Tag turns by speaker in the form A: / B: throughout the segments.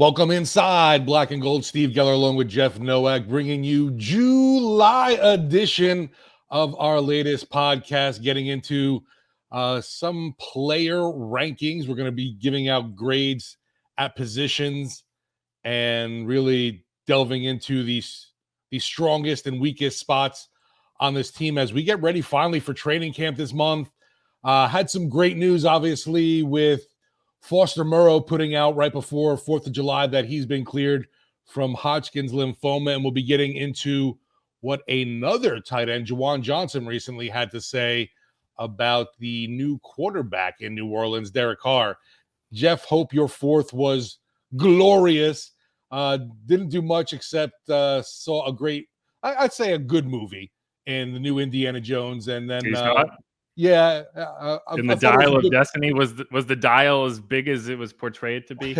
A: Welcome inside Black and Gold. Steve Geller along with Jeff Nowak, bringing you July edition of our latest podcast, getting into some player rankings. We're going to be giving out grades at positions and really delving into the strongest and weakest spots on this team as we get ready finally for training camp this month. Had some great news, obviously, with Foster Moreau putting out right before 4th of July that he's been cleared from Hodgkin's lymphoma, and we'll be getting into what another tight end, Juwan Johnson, recently had to say about the new quarterback in New Orleans, Derek Carr. Jeff, hope your 4th was glorious. Didn't do much except saw a great, I'd say a good movie in the new Indiana Jones, and then yeah,
B: and the dial of destiny was the dial as big as it was portrayed to be?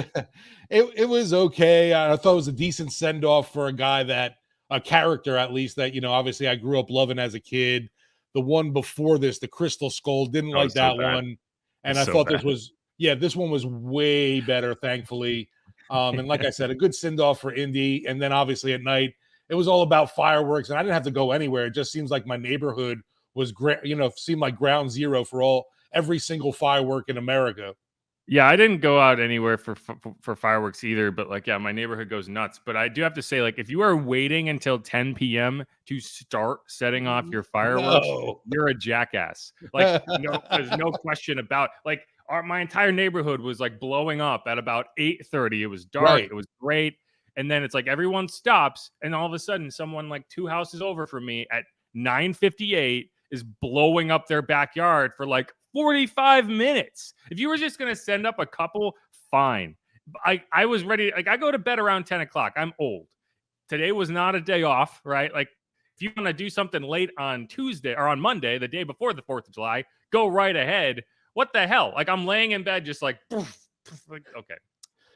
A: It was okay. I thought it was a decent send off for a character at least that obviously I grew up loving as a kid. The one before this, the Crystal Skull, didn't like that one, and I thought this one was way better, thankfully. And like I said, a good send off for Indy, and then obviously at night it was all about fireworks, and I didn't have to go anywhere. It just seems like my neighborhood was great, seemed like ground zero for every single firework in America.
B: Yeah, I didn't go out anywhere for fireworks either, but my neighborhood goes nuts. But I do have to say, if you are waiting until 10 p.m. to start setting off your fireworks, you're a jackass. There's no question about my entire neighborhood was blowing up at about 8:30. It was dark. Right. It was great. And then it's everyone stops, and all of a sudden someone 2 houses over from me at 9:58 is blowing up their backyard for 45 minutes. If you were just going to send up a couple, fine. I was ready. I go to bed around 10 o'clock. I'm old. Today was not a day off, right? If you want to do something late on Tuesday or on Monday, the day before the 4th of July, go right ahead. What the hell? I'm laying in bed just poof, okay.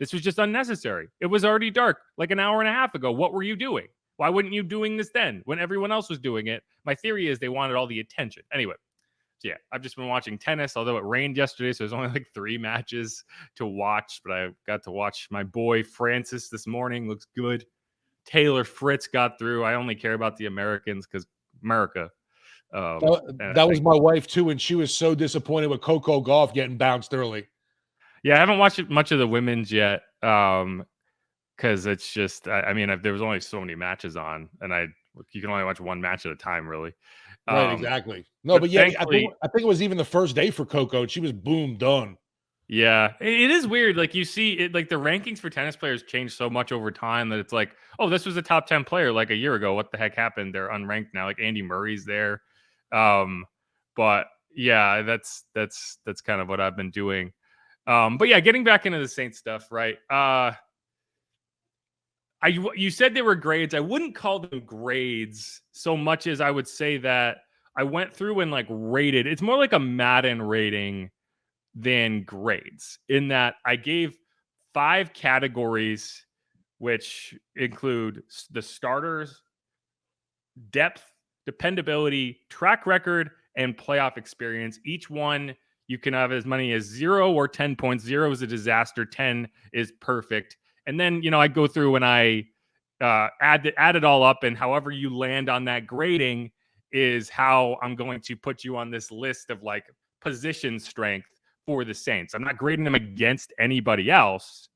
B: This was just unnecessary. It was already dark an hour and a half ago. What were you doing? Why wouldn't you doing this then when everyone else was doing it? My theory is they wanted all the attention. Anyway, so yeah, I've just been watching tennis, although it rained yesterday, so there's only 3 matches to watch, but I got to watch my boy Francis this morning. Looks good. Taylor Fritz got through. I only care about the Americans because America.
A: That was my wife too, and she was so disappointed with Coco Gauff getting bounced early.
B: Yeah, I haven't watched much of the women's yet. Because it's just, there was only so many matches on, and you can only watch one match at a time, really.
A: Right, exactly. No, but yeah, I think it was even the first day for Coco, and she was boom done.
B: Yeah, it is weird. You see it, the rankings for tennis players change so much over time that it's oh, this was a top 10 player a year ago. What the heck happened? They're unranked now. Andy Murray's there. But yeah, that's kind of what I've been doing. But yeah, getting back into the Saints stuff, right? You said they were grades. I wouldn't call them grades so much as I would say that I went through and rated. It's more like a Madden rating than grades, in that I gave 5 categories, which include the starters, depth, dependability, track record, and playoff experience. Each one you can have as many as 0 or 10 points. 0 is a disaster. 10 is perfect. And then, I go through and I add it all up, and however you land on that grading is how I'm going to put you on this list of position strength for the Saints. I'm not grading them against anybody else,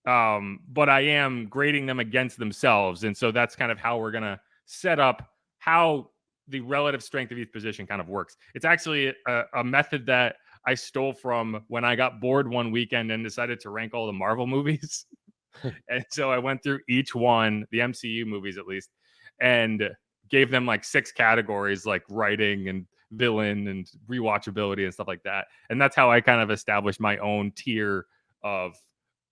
B: but I am grading them against themselves. And so that's kind of how we're going to set up how the relative strength of each position kind of works. It's actually a method that I stole from when I got bored one weekend and decided to rank all the Marvel movies. And so I went through each one, the MCU movies at least, and gave them 6 categories, writing and villain and rewatchability and stuff like that. And that's how I kind of established my own tier of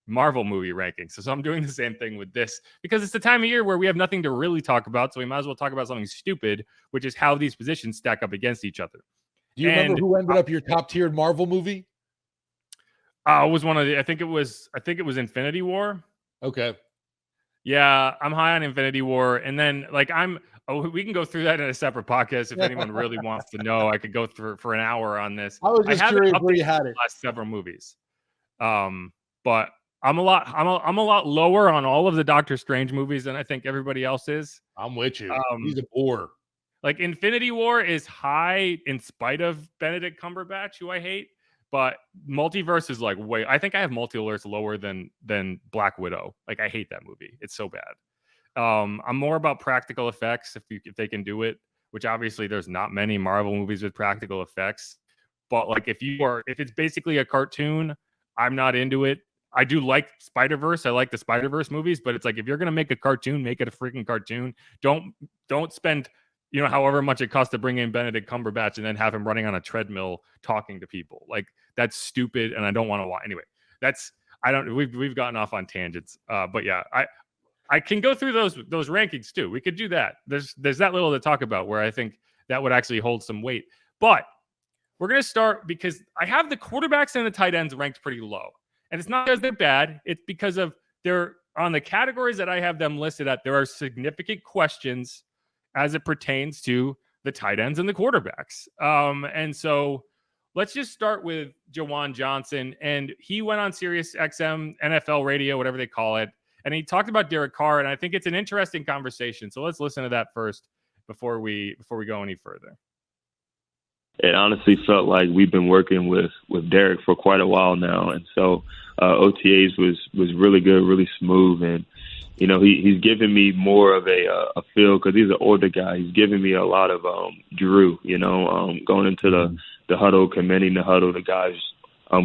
B: Marvel movie rankings. So I'm doing the same thing with this because it's the time of year where we have nothing to really talk about. So we might as well talk about something stupid, which is how these positions stack up against each other.
A: Do you remember who ended up your top tiered Marvel movie?
B: It was one of the, I think it was Infinity War.
A: Okay.
B: Yeah, I'm high on Infinity War. And then we can go through that in a separate podcast if anyone really wants to know. I could go through for an hour on this.
A: I was just curious where you had it.
B: Last several movies. But I'm a lot lower on all of the Doctor Strange movies than I think everybody else is.
A: I'm with you. He's a bore.
B: Like Infinity War is high in spite of Benedict Cumberbatch, who I hate, but Multiverse is like way. I think I have Multiverse lower than Black Widow. Like I hate that movie. It's so bad. I'm more about practical effects if they can do it, which obviously there's not many Marvel movies with practical effects. But like if it's basically a cartoon, I'm not into it. I do like Spider-Verse. I like the Spider-Verse movies, but it's like if you're gonna make a cartoon, make it a freaking cartoon. Don't spend however much it costs to bring in Benedict Cumberbatch and then have him running on a treadmill talking to people. Like that's stupid, and I don't want to watch. Anyway, we've gotten off on tangents. But yeah, I can go through those rankings too. We could do that. There's that little to talk about where I think that would actually hold some weight. But we're going to start because I have the quarterbacks and the tight ends ranked pretty low. And it's not because they're bad. It's because of they're on the categories that I have them listed at. There are significant questions as it pertains to the tight ends and the quarterbacks. And so let's just start with Juwan Johnson. And he went on Sirius XM, NFL radio, whatever they call it. And he talked about Derek Carr. And I think it's an interesting conversation. So let's listen to that first before we go any further.
C: It honestly felt like we've been working with Derek for quite a while now. And so OTAs was really good, really smooth. And, he's given me more of a feel because he's an older guy. He's giving me a lot of Drew, going into the huddle, commending the huddle, the guys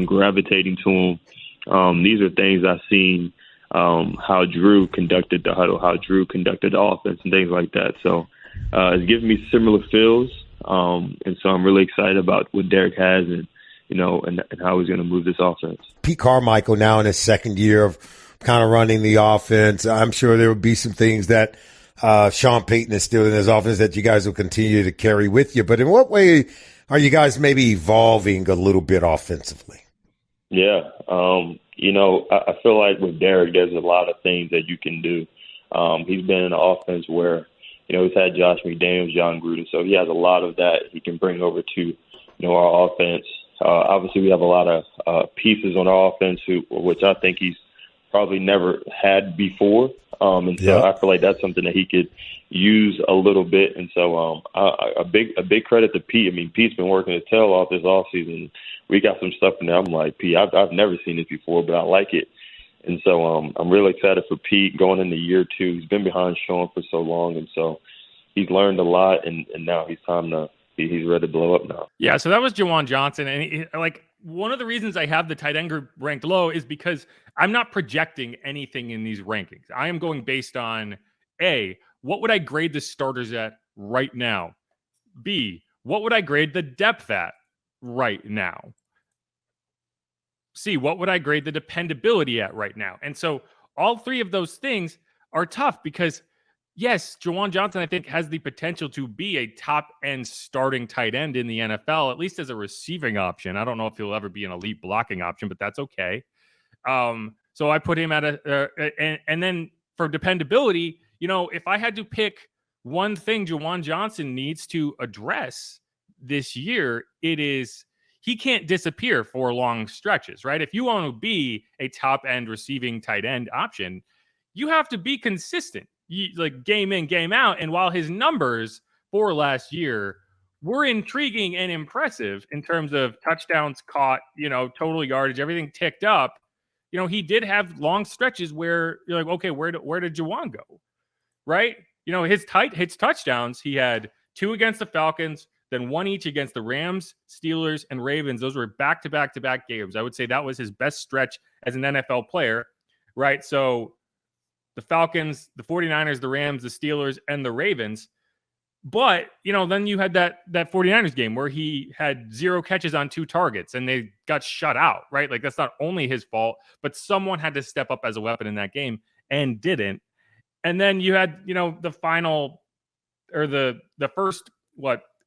C: gravitating to him. These are things I've seen how Drew conducted the huddle, how Drew conducted the offense and things like that. So it's giving me similar feels. And so I'm really excited about what Derek has and how he's going to move this offense.
D: Pete Carmichael now in his second year of kind of running the offense. I'm sure there will be some things that Sean Payton is still in his offense that you guys will continue to carry with you. But in what way are you guys maybe evolving a little bit offensively?
C: Yeah. I feel like with Derek, there's a lot of things that you can do. He's been in an offense where, he's had Josh McDaniels, John Gruden, so he has a lot of that he can bring over to, our offense. Obviously, we have a lot of pieces on our offense, which I think he's probably never had before. And so I feel like that's something that he could use a little bit. And so a big credit to Pete. I mean, Pete's been working his tail off this offseason. We got some stuff in there. I'm like, Pete, I've never seen this before, but I like it. And so I'm really excited for Pete going into year 2. He's been behind Sean for so long, and so he's learned a lot, and now he's ready to blow up now.
B: Yeah, so that was Juwan Johnson. And one of the reasons I have the tight end group ranked low is because I'm not projecting anything in these rankings. I am going based on A, what would I grade the starters at right now? B, what would I grade the depth at right now? C, what would I grade the dependability at right now? And so all three of those things are tough because, yes, Juwan Johnson, I think, has the potential to be a top-end starting tight end in the NFL, at least as a receiving option. I don't know if he'll ever be an elite blocking option, but that's okay. So I put him at and then for dependability, if I had to pick one thing Juwan Johnson needs to address this year, it is he can't disappear for long stretches, right? If you want to be a top-end receiving tight end option, you have to be consistent, like game in, game out. And while his numbers for last year were intriguing and impressive in terms of touchdowns caught, total yardage, everything ticked up, he did have long stretches where you're like, okay, where did Juwan go, right? His touchdowns, he had 2 against the Falcons, then 1 each against the Rams, Steelers, and Ravens. Those were back-to-back-to-back games. I would say that was his best stretch as an NFL player, right? So the Falcons, the 49ers, the Rams, the Steelers, and the Ravens. But, then you had that 49ers game where he had 0 catches on 2 targets and they got shut out, right? Like, that's not only his fault, but someone had to step up as a weapon in that game and didn't. And then you had, the final or the first,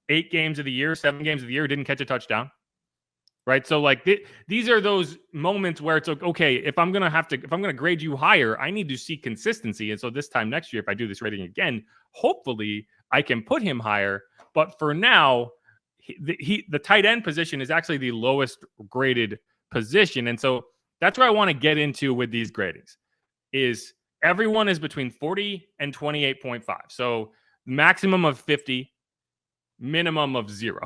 B: 8 games of the year, 7 games of the year, didn't catch a touchdown, right? So these are those moments where it's like, okay, if I'm going to grade you higher, I need to see consistency. And so this time next year, if I do this rating again, hopefully I can put him higher. But for now, the tight end position is actually the lowest graded position. And so that's where I want to get into with these gradings. Is everyone is between 40 and 28.5. So maximum of 50, minimum of 0.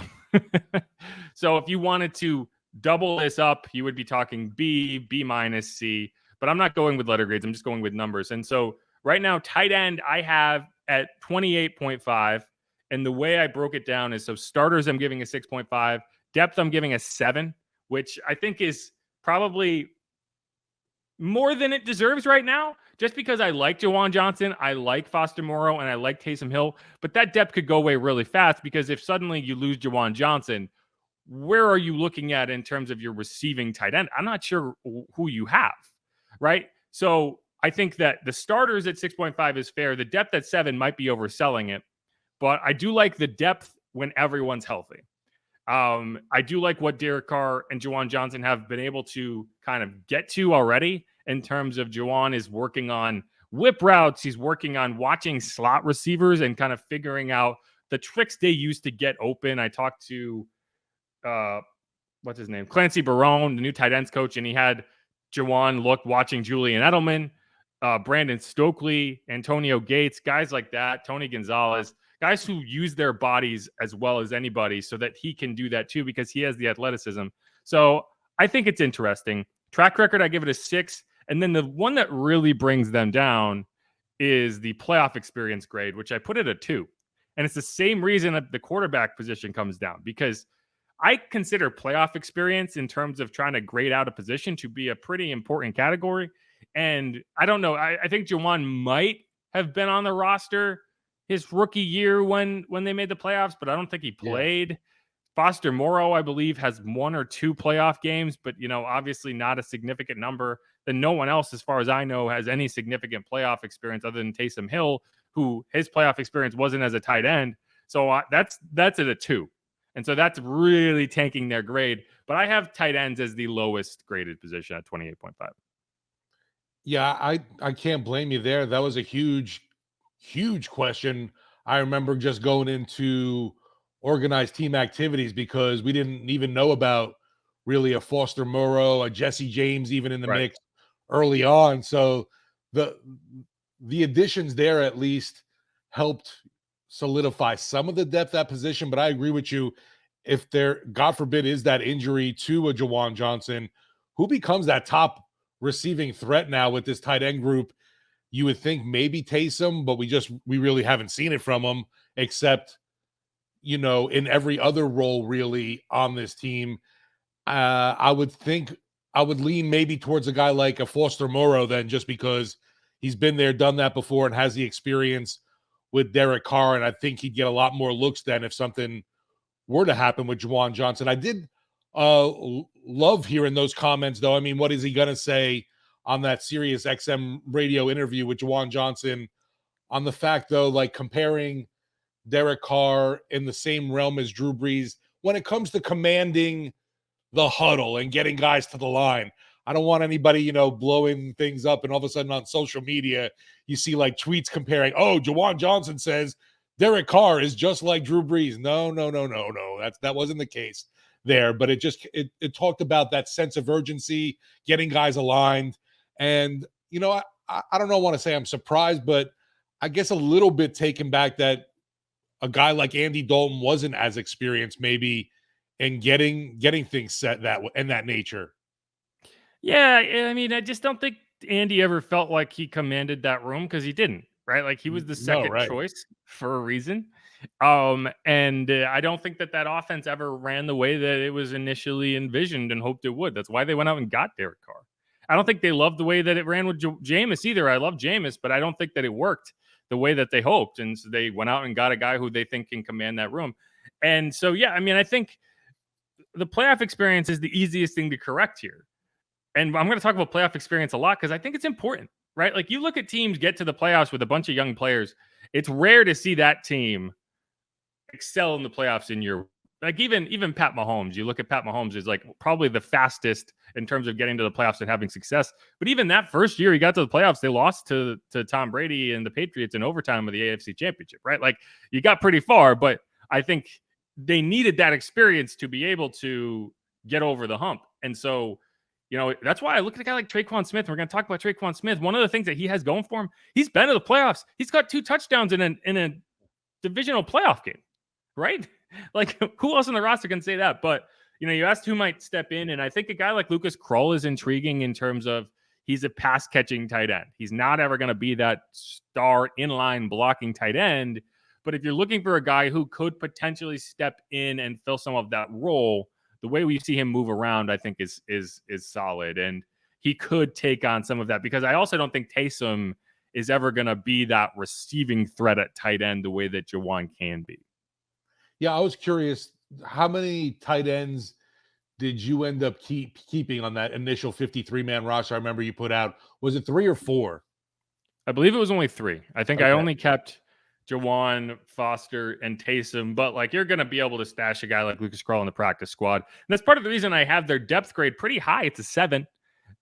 B: So if you wanted to double this up, you would be talking B, B minus, C. But I'm not going with letter grades. I'm just going with numbers. And so right now, tight end I have at 28.5. And the way I broke it down is, so starters I'm giving a 6.5. Depth I'm giving a 7, which I think is probably more than it deserves right now, just because I like Juwan Johnson, I like Foster Moreau, and I like Taysom Hill. But that depth could go away really fast, because if suddenly you lose Juwan Johnson, where are you looking at in terms of your receiving tight end? I'm not sure who you have, right? So I think that the starters at 6.5 is fair. The depth at 7 might be overselling it, but I do like the depth when everyone's healthy. I do like what Derek Carr and Juwan Johnson have been able to kind of get to already, in terms of Juwan is working on whip routes. He's working on watching slot receivers and kind of figuring out the tricks they use to get open. I talked to, what's his name? Clancy Barone, the new tight ends coach, and he had Juwan watching Julian Edelman, Brandon Stokely, Antonio Gates, guys like that, Tony Gonzalez, guys who use their bodies as well as anybody, so that he can do that too, because he has the athleticism. So I think it's interesting. Track record, I give it a 6. And then the one that really brings them down is the playoff experience grade, which I put at a 2. And it's the same reason that the quarterback position comes down, because I consider playoff experience in terms of trying to grade out a position to be a pretty important category. And I don't know. I think Juwan might have been on the roster his rookie year when they made the playoffs, but I don't think he played. Yeah. Foster Moreau, I believe, has 1 or 2 playoff games, but, obviously not a significant number. Then no one else, as far as I know, has any significant playoff experience other than Taysom Hill, who his playoff experience wasn't as a tight end. So that's at a 2. And so that's really tanking their grade. But I have tight ends as the lowest graded position at 28.5.
A: Yeah, I can't blame you there. That was a huge question. I remember just going into organized team activities because we didn't even know about really a Foster Moreau, a Jesse James even in the mix early on. So the additions there at least helped solidify some of the depth at position. But I agree with you. If there, God forbid, is that injury to a Juwan Johnson, who becomes that top receiving threat now with this tight end group? You would think maybe Taysom, but we really haven't seen it from him, except, in every other role really on this team. I would think I would lean maybe towards a guy like a Foster Moreau then, just because he's been there, done that before, and has the experience with Derek Carr. And I think he'd get a lot more looks then if something were to happen with Juwan Johnson. I did love hearing those comments, though. I mean, what is he going to say on that Sirius XM radio interview with Juwan Johnson on the fact, though, like comparing Derek Carr in the same realm as Drew Brees when it comes to commanding the huddle and getting guys to the line? I don't want anybody, blowing things up, and all of a sudden on social media, you see like tweets comparing, Juwan Johnson says Derek Carr is just like Drew Brees. No. That wasn't the case there, but it talked about that sense of urgency, getting guys aligned. And, I don't know, I want to say I'm surprised, but I guess a little bit taken back that a guy like Andy Dalton wasn't as experienced maybe in getting things set that nature.
B: Yeah, I mean, I just don't think Andy ever felt like he commanded that room, because he didn't, right? Like, he was the second choice for a reason. And I don't think that offense ever ran the way that it was initially envisioned and hoped it would. That's why they went out and got Derek Carr. I don't think they loved the way that it ran with Jameis either. I love Jameis, but I don't think that it worked the way that they hoped. And so they went out and got a guy who they think can command that room. And so, yeah, I mean, I think the playoff experience is the easiest thing to correct here. And I'm going to talk about playoff experience a lot because I think it's important, right? Like, you look at teams get to the playoffs with a bunch of young players. It's rare to see that team excel in the playoffs in your, like, even Pat Mahomes. You look at Pat Mahomes is like probably the fastest in terms of getting to the playoffs and having success. But even that first year he got to the playoffs, they lost to Tom Brady and the Patriots in overtime of the AFC Championship, right? Like, you got pretty far, but I think they needed that experience to be able to get over the hump. And so You know, that's why I look at a guy like Traquan Smith. We're going to talk about Traquan Smith. One of the things that he has going for him, he's been to the playoffs. He's got 2 touchdowns in a divisional playoff game, right? Like, who else on the roster can say that? But, you know, you asked who might step in, and I think a guy like Lucas Krull is intriguing in terms of he's a pass-catching tight end. He's not ever going to be that star inline blocking tight end, but if you're looking for a guy who could potentially step in and fill some of that role, the way we see him move around, I think is solid, and he could take on some of that, because I also don't think Taysom is ever going to be that receiving threat at tight end the way that Juwan can be.
A: Yeah, I was curious, how many tight ends did you end up keeping on that initial 53-man roster? I remember you put out, was it 3 or 4?
B: I believe it was only 3. I think
A: Okay.
B: I only kept Juwan, Foster, and Taysom, but like, you're going to be able to stash a guy like Lucas Krull in the practice squad. And that's part of the reason I have their depth grade pretty high. It's a 7.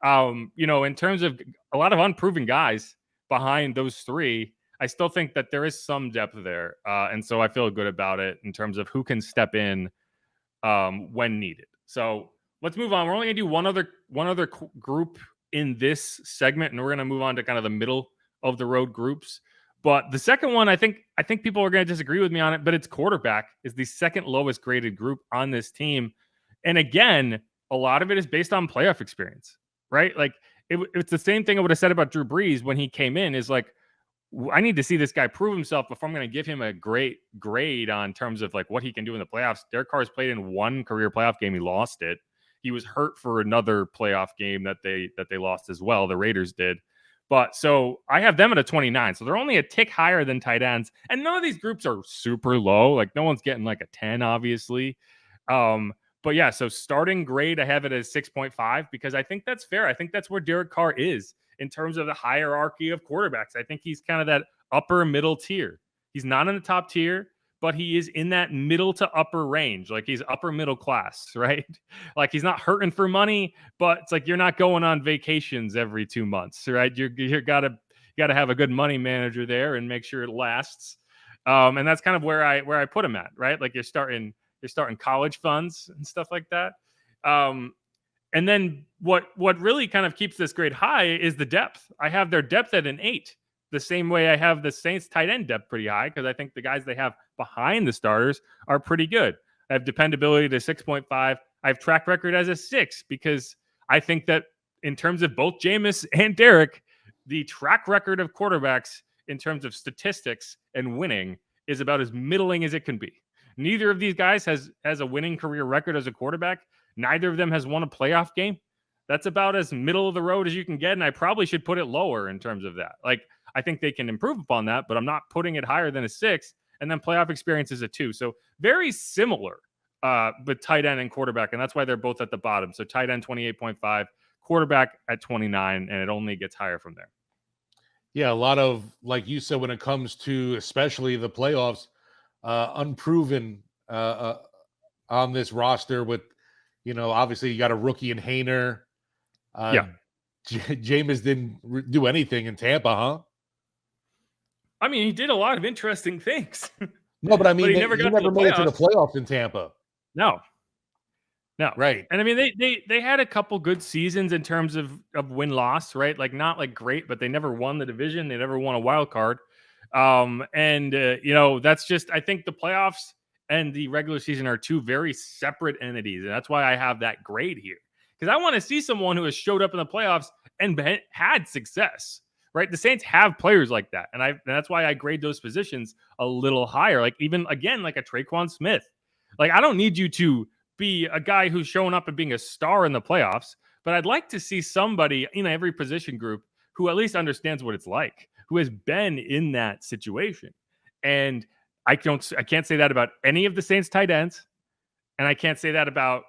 B: You know, in terms of a lot of unproven guys behind those 3, I still think that there is some depth there. And so I feel good about it in terms of who can step in when needed. So let's move on. We're only going to do one other group in this segment, and we're going to move on to kind of the middle of the road groups. But the second one, I think people are going to disagree with me on it, but it's quarterback is the second lowest graded group on this team. And again, a lot of it is based on playoff experience, right? Like, it's the same thing I would have said about Drew Brees when he came in, is like, I need to see this guy prove himself before I'm going to give him a great grade on terms of like what he can do in the playoffs. Derek Carr's played in 1 career playoff game. He lost it. He was hurt for another playoff game that they lost as well. The Raiders did. But so I have them at a 29. So they're only a tick higher than tight ends. And none of these groups are super low. Like, no one's getting like a 10, obviously. But yeah, so starting grade, I have it as 6.5 because I think that's fair. I think that's where Derek Carr is in terms of the hierarchy of quarterbacks. I think he's kind of that upper middle tier. He's not in the top tier, but he is in that middle to upper range. Like, he's upper middle class, right? Like, he's not hurting for money, but it's like you're not going on vacations every 2 months, right? You gotta have a good money manager there and make sure it lasts. And that's kind of where I put him at, right? Like, you're starting college funds and stuff like that. And then what really kind of keeps this grade high is the depth. I have their depth at an 8, the same way I have the Saints tight end depth pretty high, because I think the guys they have behind the starters are pretty good. I have dependability to 6.5. I have track record as a 6, because I think that in terms of both Jameis and Derek, the track record of quarterbacks in terms of statistics and winning is about as middling as it can be. Neither of these guys has a winning career record as a quarterback. Neither of them has won a playoff game. That's about as middle of the road as you can get, and I probably should put it lower in terms of that. Like, I think they can improve upon that, but I'm not putting it higher than a 6, and then playoff experience is a 2. So very similar, but tight end and quarterback, and that's why they're both at the bottom. So tight end 28.5, quarterback at 29, and it only gets higher from there.
A: Yeah, a lot of, like you said, when it comes to especially the playoffs, unproven on this roster with, you know, obviously you got a rookie in Haener.
B: Yeah.
A: Jameis didn't do anything in Tampa, huh?
B: I mean, he did a lot of interesting things.
A: No, but I mean,
B: but he never
A: made it to the playoffs in Tampa.
B: No.
A: Right.
B: And I mean, they had a couple good seasons in terms of win-loss, right? Like, not like great, but they never won the division. They never won a wild card. You know, that's just, I think the playoffs and the regular season are 2 very separate entities. And that's why I have that grade here, because I want to see someone who has showed up in the playoffs and had success, right? The Saints have players like that. And that's why I grade those positions a little higher. Like, even again, like a Traquan Smith. Like, I don't need you to be a guy who's showing up and being a star in the playoffs, but I'd like to see somebody in every position group who at least understands what it's like, who has been in that situation. And I can't say that about any of the Saints tight ends. And I can't say that about,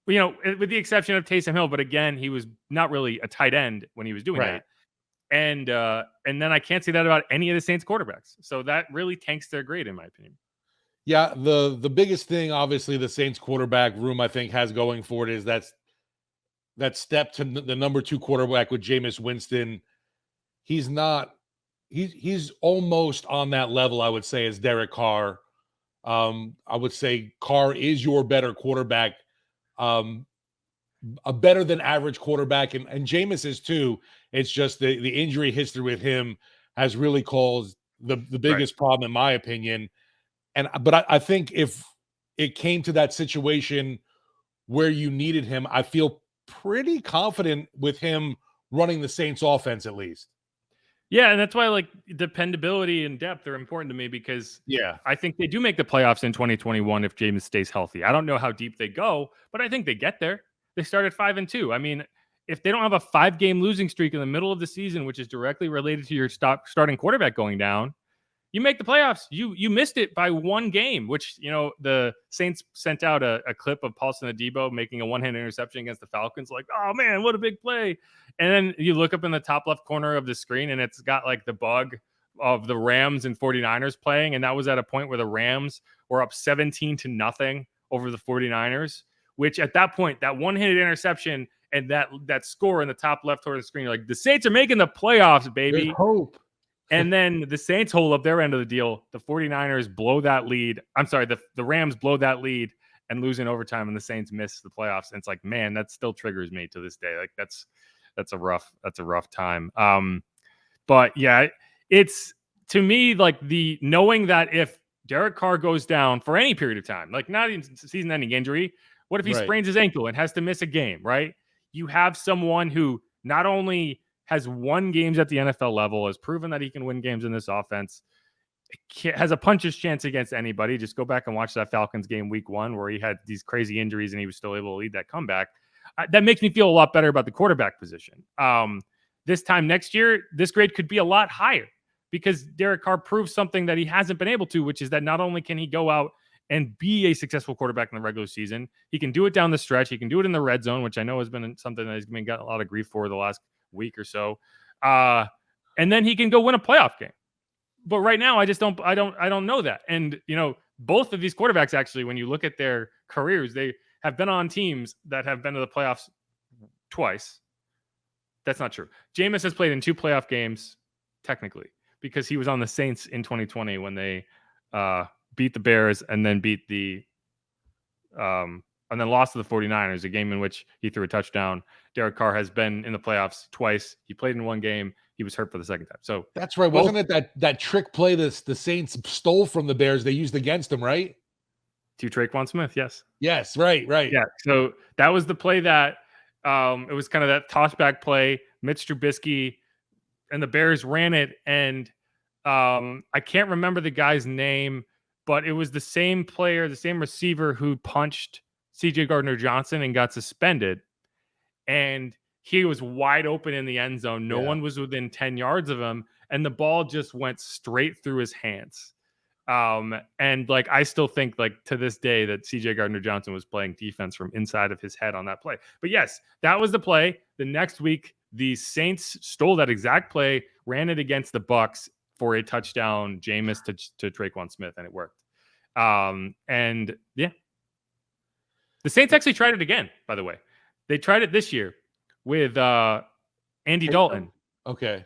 B: you know, with the exception of Taysom Hill, but again, he was not really a tight end when he was doing that. And then I can't say that about any of the Saints quarterbacks. So that really tanks their grade, in my opinion.
A: Yeah, the biggest thing, obviously, the Saints quarterback room, I think, has going for it is that step to the number 2 quarterback with Jameis Winston. He's almost on that level, I would say, as Derek Carr. I would say Carr is your better quarterback. a better than average quarterback, and Jameis is too. It's just the injury history with him has really caused the biggest problem, in my opinion. But I think if it came to that situation where you needed him, I feel pretty confident with him running the Saints offense at least.
B: Yeah, and that's why like dependability and depth are important to me, because I think they do make the playoffs in 2021 if Jameis stays healthy. I don't know how deep they go, but I think they get there. They started 5-2. I mean, if they don't have a 5-game losing streak in the middle of the season, which is directly related to your starting quarterback going down, you make the playoffs. You missed it by 1 game, which, you know, the Saints sent out a clip of Paulson Adebo making a one-hand interception against the Falcons. Like, oh man, what a big play. And then you look up in the top left corner of the screen and it's got like the bug of the Rams and 49ers playing. And that was at a point where the Rams were up 17-0 over the 49ers, which at that point, that one-handed interception and that score in the top left corner of the screen, you're like, the Saints are making the playoffs, baby.
A: There's hope.
B: And then the Saints hold up their end of the deal. The 49ers blow that lead. I'm sorry, the Rams blow that lead and lose in overtime, and the Saints miss the playoffs. And it's like, man, that still triggers me to this day. Like that's a rough time. But yeah, it's to me like the knowing that if Derek Carr goes down for any period of time, like not even season-ending injury, what if he sprains his ankle and has to miss a game, right? You have someone who not only has won games at the NFL level, has proven that he can win games in this offense, has a puncher's chance against anybody. Just go back and watch that Falcons game week 1 where he had these crazy injuries and he was still able to lead that comeback. That makes me feel a lot better about the quarterback position. This time next year, this grade could be a lot higher because Derek Carr proves something that he hasn't been able to, which is that not only can he go out and be a successful quarterback in the regular season, he can do it down the stretch. He can do it in the red zone, which I know has been something that he's been gotten a lot of grief for the last week or so. And then he can go win a playoff game. But right now, I don't know that. And, you know, both of these quarterbacks, actually, when you look at their careers, they have been on teams that have been to the playoffs twice. That's not true. Jameis has played in 2 playoff games, technically, because he was on the Saints in 2020 when they beat the Bears and then and then lost to the 49ers, a game in which he threw a touchdown. Derek Carr has been in the playoffs twice. He played in 1 game. He was hurt for the second time. So
A: that's right. Wasn't it that trick play the Saints stole from the Bears they used against him, right?
B: To Traquan Smith, yes.
A: Yes, right. Yeah.
B: So that was the play that it was kind of that tossback play. Mitch Trubisky and the Bears ran it, and I can't remember the guy's name, but it was the same player, the same receiver who punched CJ Gardner-Johnson and got suspended. And he was wide open in the end zone. No one was within 10 yards of him. And the ball just went straight through his hands. And like, I still think like to this day that CJ Gardner-Johnson was playing defense from inside of his head on that play. But yes, that was the play. The next week, the Saints stole that exact play, ran it against the Bucs for a touchdown, Jameis to Traquan Smith, and it worked. And yeah, the Saints actually tried it again, by the way. They tried it this year with Andy Dalton.
A: Okay.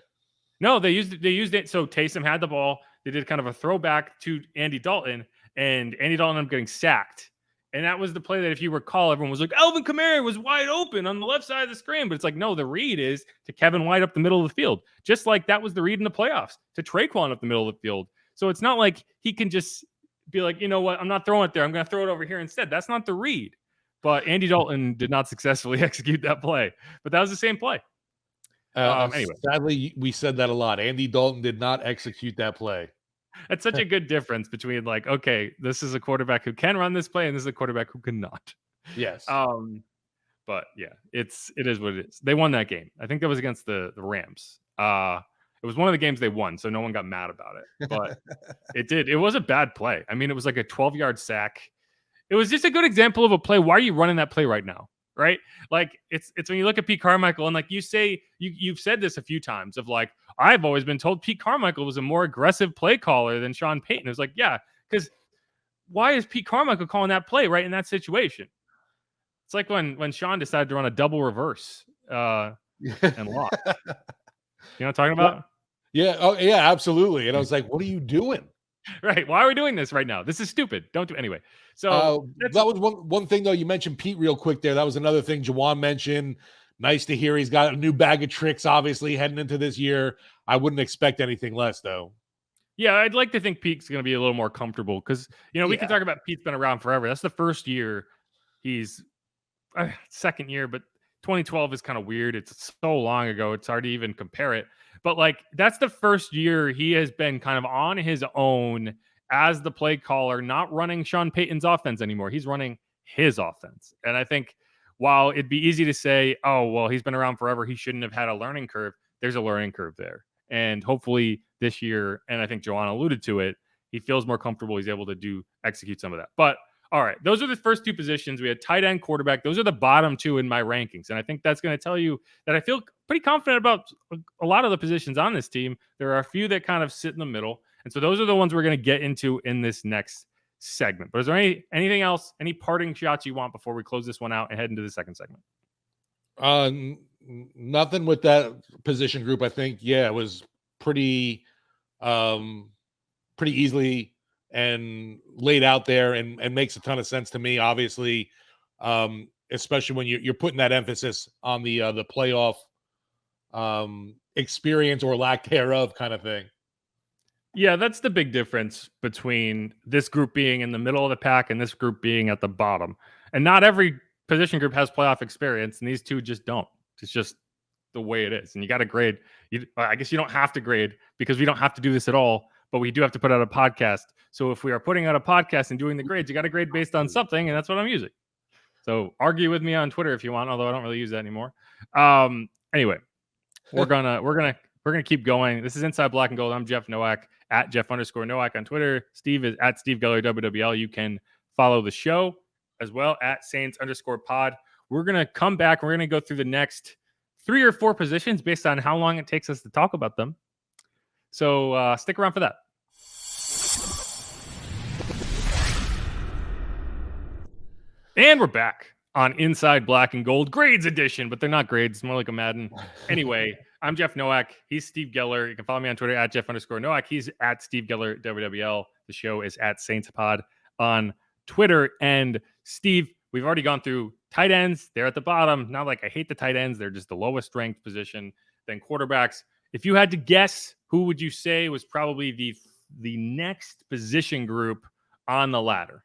B: No, they used it. So Taysom had the ball. They did kind of a throwback to Andy Dalton, and Andy Dalton ended up getting sacked. And that was the play that, if you recall, everyone was like, Alvin Kamara was wide open on the left side of the screen. But it's like, no, the read is to Kevin White up the middle of the field. Just like that was the read in the playoffs to Traquan up the middle of the field. So it's not like he can just be like, you know what, I'm not throwing it there. I'm going to throw it over here instead. That's not the read. But Andy Dalton did not successfully execute that play. But that was the same play. Anyway,
A: sadly, we said that a lot. Andy Dalton did not execute that play.
B: That's such a good difference between like, okay, this is a quarterback who can run this play, and this is a quarterback who cannot.
A: Yes.
B: But yeah, it is what it is. They won that game. I think that was against the Rams. It was one of the games they won, so no one got mad about it. But it was a bad play. I mean, it was like a 12-yard sack. It was just a good example of a play. Why are you running that play right now? Right? Like it's when you look at Pete Carmichael and like you say, you've said this a few times of like, I've always been told Pete Carmichael was a more aggressive play caller than Sean Payton. It was like, yeah, because why is Pete Carmichael calling that play right in that situation? It's like when Sean decided to run a double reverse and lost. You know what I'm talking about?
A: Yeah. Oh, yeah, absolutely. And I was like, what are you doing?
B: Right. Why are we doing this right now? This is stupid. Don't do anyway. So
A: that was one thing though. You mentioned Pete real quick there. That was another thing Juwan mentioned. Nice to hear he's got a new bag of tricks, obviously, heading into this year. I wouldn't expect anything less, though.
B: Yeah, I'd like to think Pete's going to be a little more comfortable because, we can talk about Pete's been around forever. That's the first year he's second year, but 2012 is kind of weird. It's so long ago. It's hard to even compare it. But that's the first year he has been kind of on his own as the play caller, not running Sean Payton's offense anymore. He's running his offense. And I think while it'd be easy to say, oh, well, he's been around forever, he shouldn't have had a learning curve. There's a learning curve there. And hopefully this year, and I think Joanna alluded to it, he feels more comfortable. He's able to execute some of that. But all right, those are the first two positions. We had tight end, quarterback. Those are the bottom two in my rankings. And I think that's going to tell you that I feel pretty confident about a lot of the positions on this team. There are a few that kind of sit in the middle. And so those are the ones we're going to get into in this next segment. But is there anything else, any parting shots you want before we close this one out and head into the second segment?
A: Nothing with that position group. I think, it was pretty easily and laid out there and makes a ton of sense to me, obviously, especially when you're putting that emphasis on the playoff experience or lack thereof kind of thing.
B: Yeah, that's the big difference between this group being in the middle of the pack and this group being at the bottom. And not every position group has playoff experience, and these two just don't. It's just the way it is. And you got to grade. I guess you don't have to grade because we don't have to do this at all, but we do have to put out a podcast. So if we are putting out a podcast and doing the grades, you got to grade based on something, and that's what I'm using. So argue with me on Twitter if you want, although I don't really use that anymore. Anyway, we're gonna keep going. This is Inside Black and Gold. I'm Jeff Nowak at Jeff_Nowak on Twitter. Steve is at Steve Geller WWL. You can follow the show as well at Saints_pod. We're gonna come back. We're gonna go through the next 3 or 4 positions based on how long it takes us to talk about them. So stick around for that. And we're back on Inside Black and Gold Grades Edition, but they're not grades. It's more like a Madden. Anyway, I'm Jeff Nowak. He's Steve Geller. You can follow me on Twitter at Jeff_Nowak. He's at Steve Geller WWL. The show is at SaintsPod on Twitter. And Steve, we've already gone through tight ends. They're at the bottom. Not like I hate the tight ends. They're just the lowest ranked position. Then quarterbacks. If you had to guess, who would you say was probably the next position group on the ladder?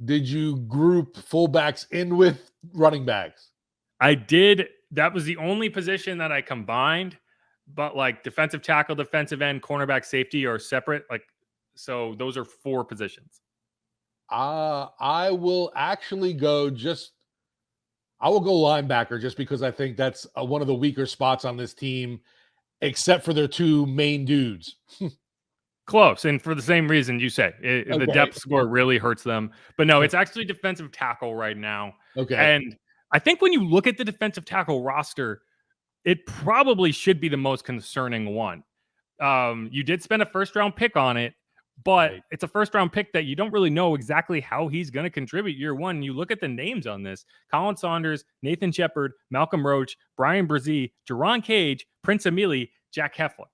A: Did you group fullbacks in with running backs?
B: I did. That was the only position that I combined, but defensive tackle, defensive end, cornerback, safety are separate. So those are 4 positions.
A: I will actually go linebacker just because I think that's one of the weaker spots on this team, except for their 2 main dudes.
B: Close, and for the same reason you say. The depth score really hurts them. But no, it's actually defensive tackle right now.
A: Okay.
B: And I think when you look at the defensive tackle roster, it probably should be the most concerning one. You did spend a first-round pick on it, but it's a first-round pick that you don't really know exactly how he's going to contribute year one. You look at the names on this: Colin Saunders, Nathan Shepard, Malcolm Roach, Brian Brzee, Jerron Cage, Prince Emili, Jack Heffler.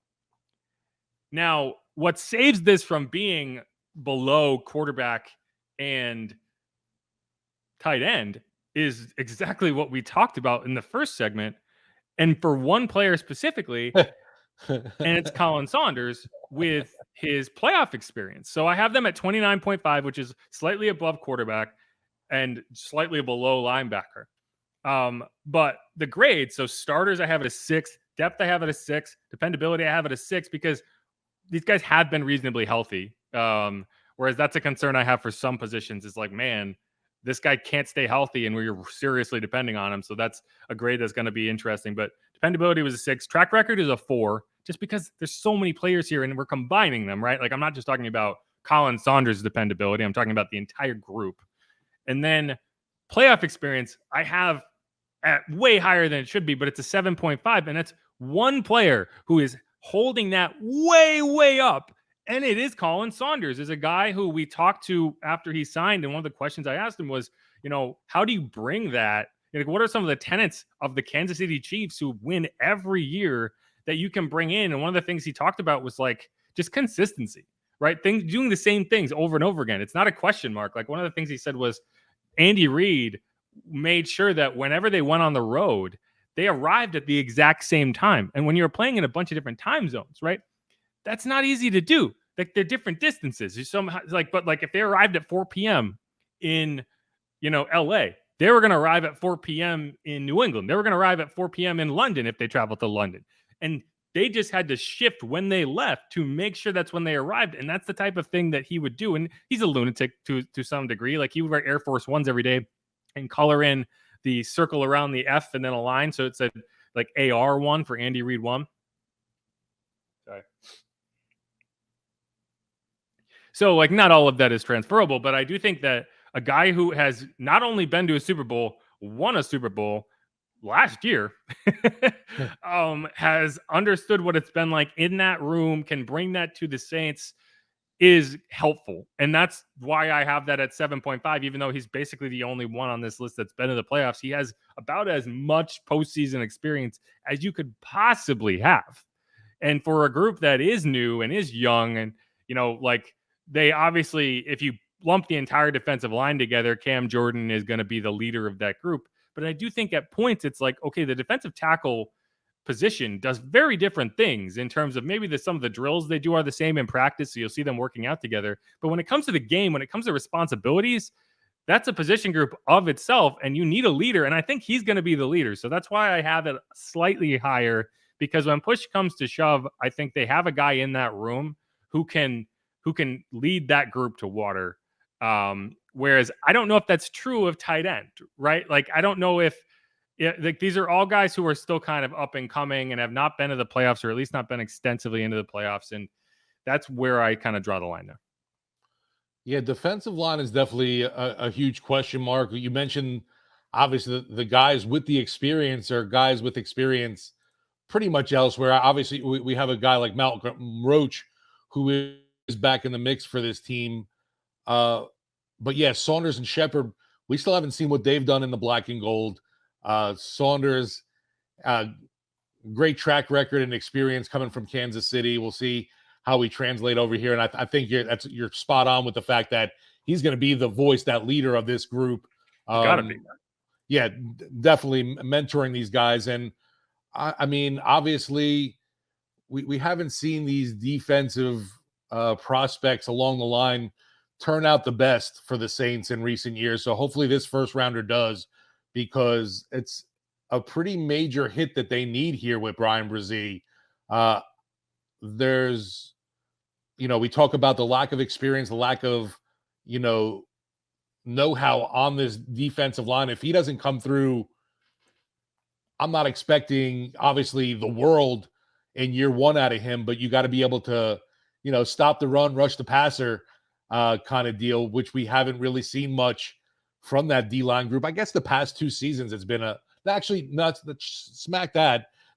B: Now, what saves this from being below quarterback and tight end is exactly what we talked about in the first segment. And for one player specifically, and it's Colin Saunders with his playoff experience. So I have them at 29.5, which is slightly above quarterback and slightly below linebacker. But the grades, so starters, I have it a 6, depth, I have it a 6, dependability, I have it a 6, because these guys have been reasonably healthy. Whereas that's a concern I have for some positions. Is man, this guy can't stay healthy and we're seriously depending on him. So that's a grade that's going to be interesting. But dependability was a 6. Track record is a 4, just because there's so many players here and we're combining them, right? I'm not just talking about Colin Saunders' dependability. I'm talking about the entire group. And then playoff experience, I have at way higher than it should be, but it's a 7.5. And that's one player who is holding that way, way up. And it is Colin Saunders. Is a guy who we talked to after he signed. And one of the questions I asked him was, how do you bring that? What are some of the tenets of the Kansas City Chiefs who win every year that you can bring in? And one of the things he talked about was just consistency, right? Doing the same things over and over again. It's not a question mark. Like one of the things he said was Andy Reid made sure that whenever they went on the road, they arrived at the exact same time. And when you're playing in a bunch of different time zones, right? That's not easy to do. Like they're different distances. You somehow but if they arrived at 4 p.m. in LA, they were going to arrive at 4 p.m. in New England. They were going to arrive at 4 p.m. in London if they traveled to London. And they just had to shift when they left to make sure that's when they arrived. And that's the type of thing that he would do. And he's a lunatic to some degree. Like he would wear Air Force Ones every day and color in the circle around the F and then a line. So it said like AR1 for Andy Reid 1. Sorry. So like not all of that is transferable, but I do think that a guy who has not only been to a Super Bowl, won a Super Bowl last year, has understood what it's been like in that room, can bring that to the Saints, is helpful. And that's why I have that at 7.5, even though he's basically the only one on this list that's been in the playoffs. He has about as much postseason experience as you could possibly have. And for a group that is new and is young, and, they obviously, if you lump the entire defensive line together, Cam Jordan is going to be the leader of that group. But I do think at points it's like, okay, the defensive tackle position does very different things in terms of maybe some of the drills they do are the same in practice, so you'll see them working out together. But when it comes to the game, when it comes to responsibilities, that's a position group of itself, and you need a leader, and I think he's going to be the leader. So that's why I have it slightly higher, because when push comes to shove, I think they have a guy in that room who can lead that group to water. Whereas I don't know if that's true of tight end, right? Like, I don't know if these are all guys who are still kind of up and coming and have not been to the playoffs, or at least not been extensively into the playoffs. And that's where I kind of draw the line there.
A: Yeah, defensive line is definitely a huge question mark. You mentioned, obviously, the guys with the experience are guys with experience pretty much elsewhere. Obviously, we have a guy like Malcolm Roach who is back in the mix for this team. But yeah, Saunders and Shepard, we still haven't seen what they've done in the black and gold. Saunders, great track record and experience coming from Kansas City. We'll see how we translate over here. And I think you're spot on with the fact that he's going to be the voice, that leader of this group.
B: Gotta be.
A: Yeah, definitely mentoring these guys. And I mean, obviously, we haven't seen these defensive prospects along the line turn out the best for the Saints in recent years. So hopefully this first rounder does, because it's a pretty major hit that they need here with Brian Brzee. There's, we talk about the lack of experience, the lack of, know-how on this defensive line. If he doesn't come through, I'm not expecting, obviously, the world in year one out of him, but you got to be able to, stop the run, rush the passer kind of deal, which we haven't really seen much from that D-line group. I guess the past 2 seasons it's been the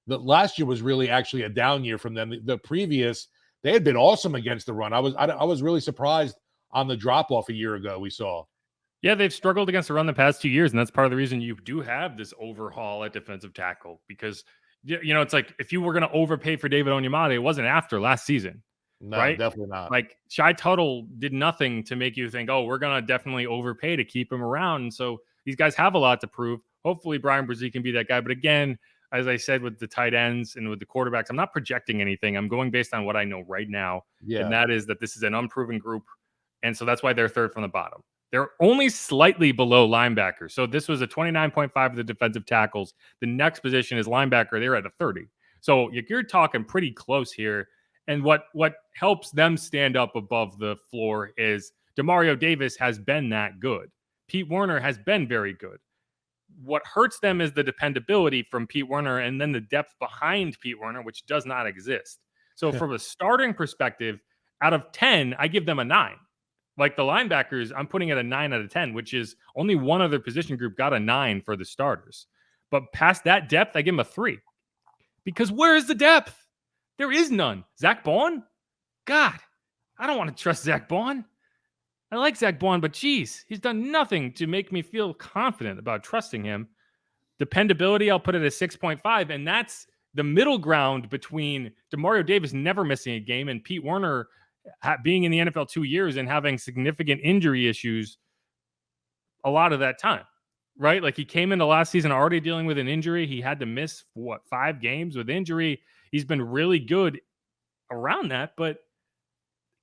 A: last year was really actually a down year from them. The previous, they had been awesome against the run. I was really surprised on the drop-off a year ago we saw.
B: Yeah, they've struggled against the run the past 2 years, and that's part of the reason you do have this overhaul at defensive tackle, because, it's like if you were going to overpay for David Onyemata, it wasn't after last season.
A: No,
B: right?
A: Definitely not.
B: Like Shai Tuttle did nothing to make you think, oh, we're going to definitely overpay to keep him around. And so these guys have a lot to prove. Hopefully Brian Brzee can be that guy. But again, as I said, with the tight ends and with the quarterbacks, I'm not projecting anything. I'm going based on what I know right now.
A: Yeah.
B: And that is that this is an unproven group. And so that's why they're third from the bottom. They're only slightly below linebacker. So this was a 29.5 of the defensive tackles. The next position is linebacker. They're at a 30. So you're talking pretty close here. And what helps them stand up above the floor is Demario Davis has been that good. Pete Werner has been very good. What hurts them is the dependability from Pete Werner, and then the depth behind Pete Werner, which does not exist. So from a starting perspective, out of 10, I give them a 9. Like the linebackers, I'm putting it a 9 out of 10, which is only one other position group got a 9 for the starters. But past that depth, I give them a 3. Because where is the depth? There is none. Zach Baun? God, I don't want to trust Zach Baun. I like Zach Baun, but geez, he's done nothing to make me feel confident about trusting him. Dependability, I'll put it at 6.5, and that's the middle ground between Demario Davis never missing a game and Pete Werner being in the NFL 2 years and having significant injury issues a lot of that time, right? Like, he came into last season already dealing with an injury. He had to miss 5 games with injury. He's been really good around that, but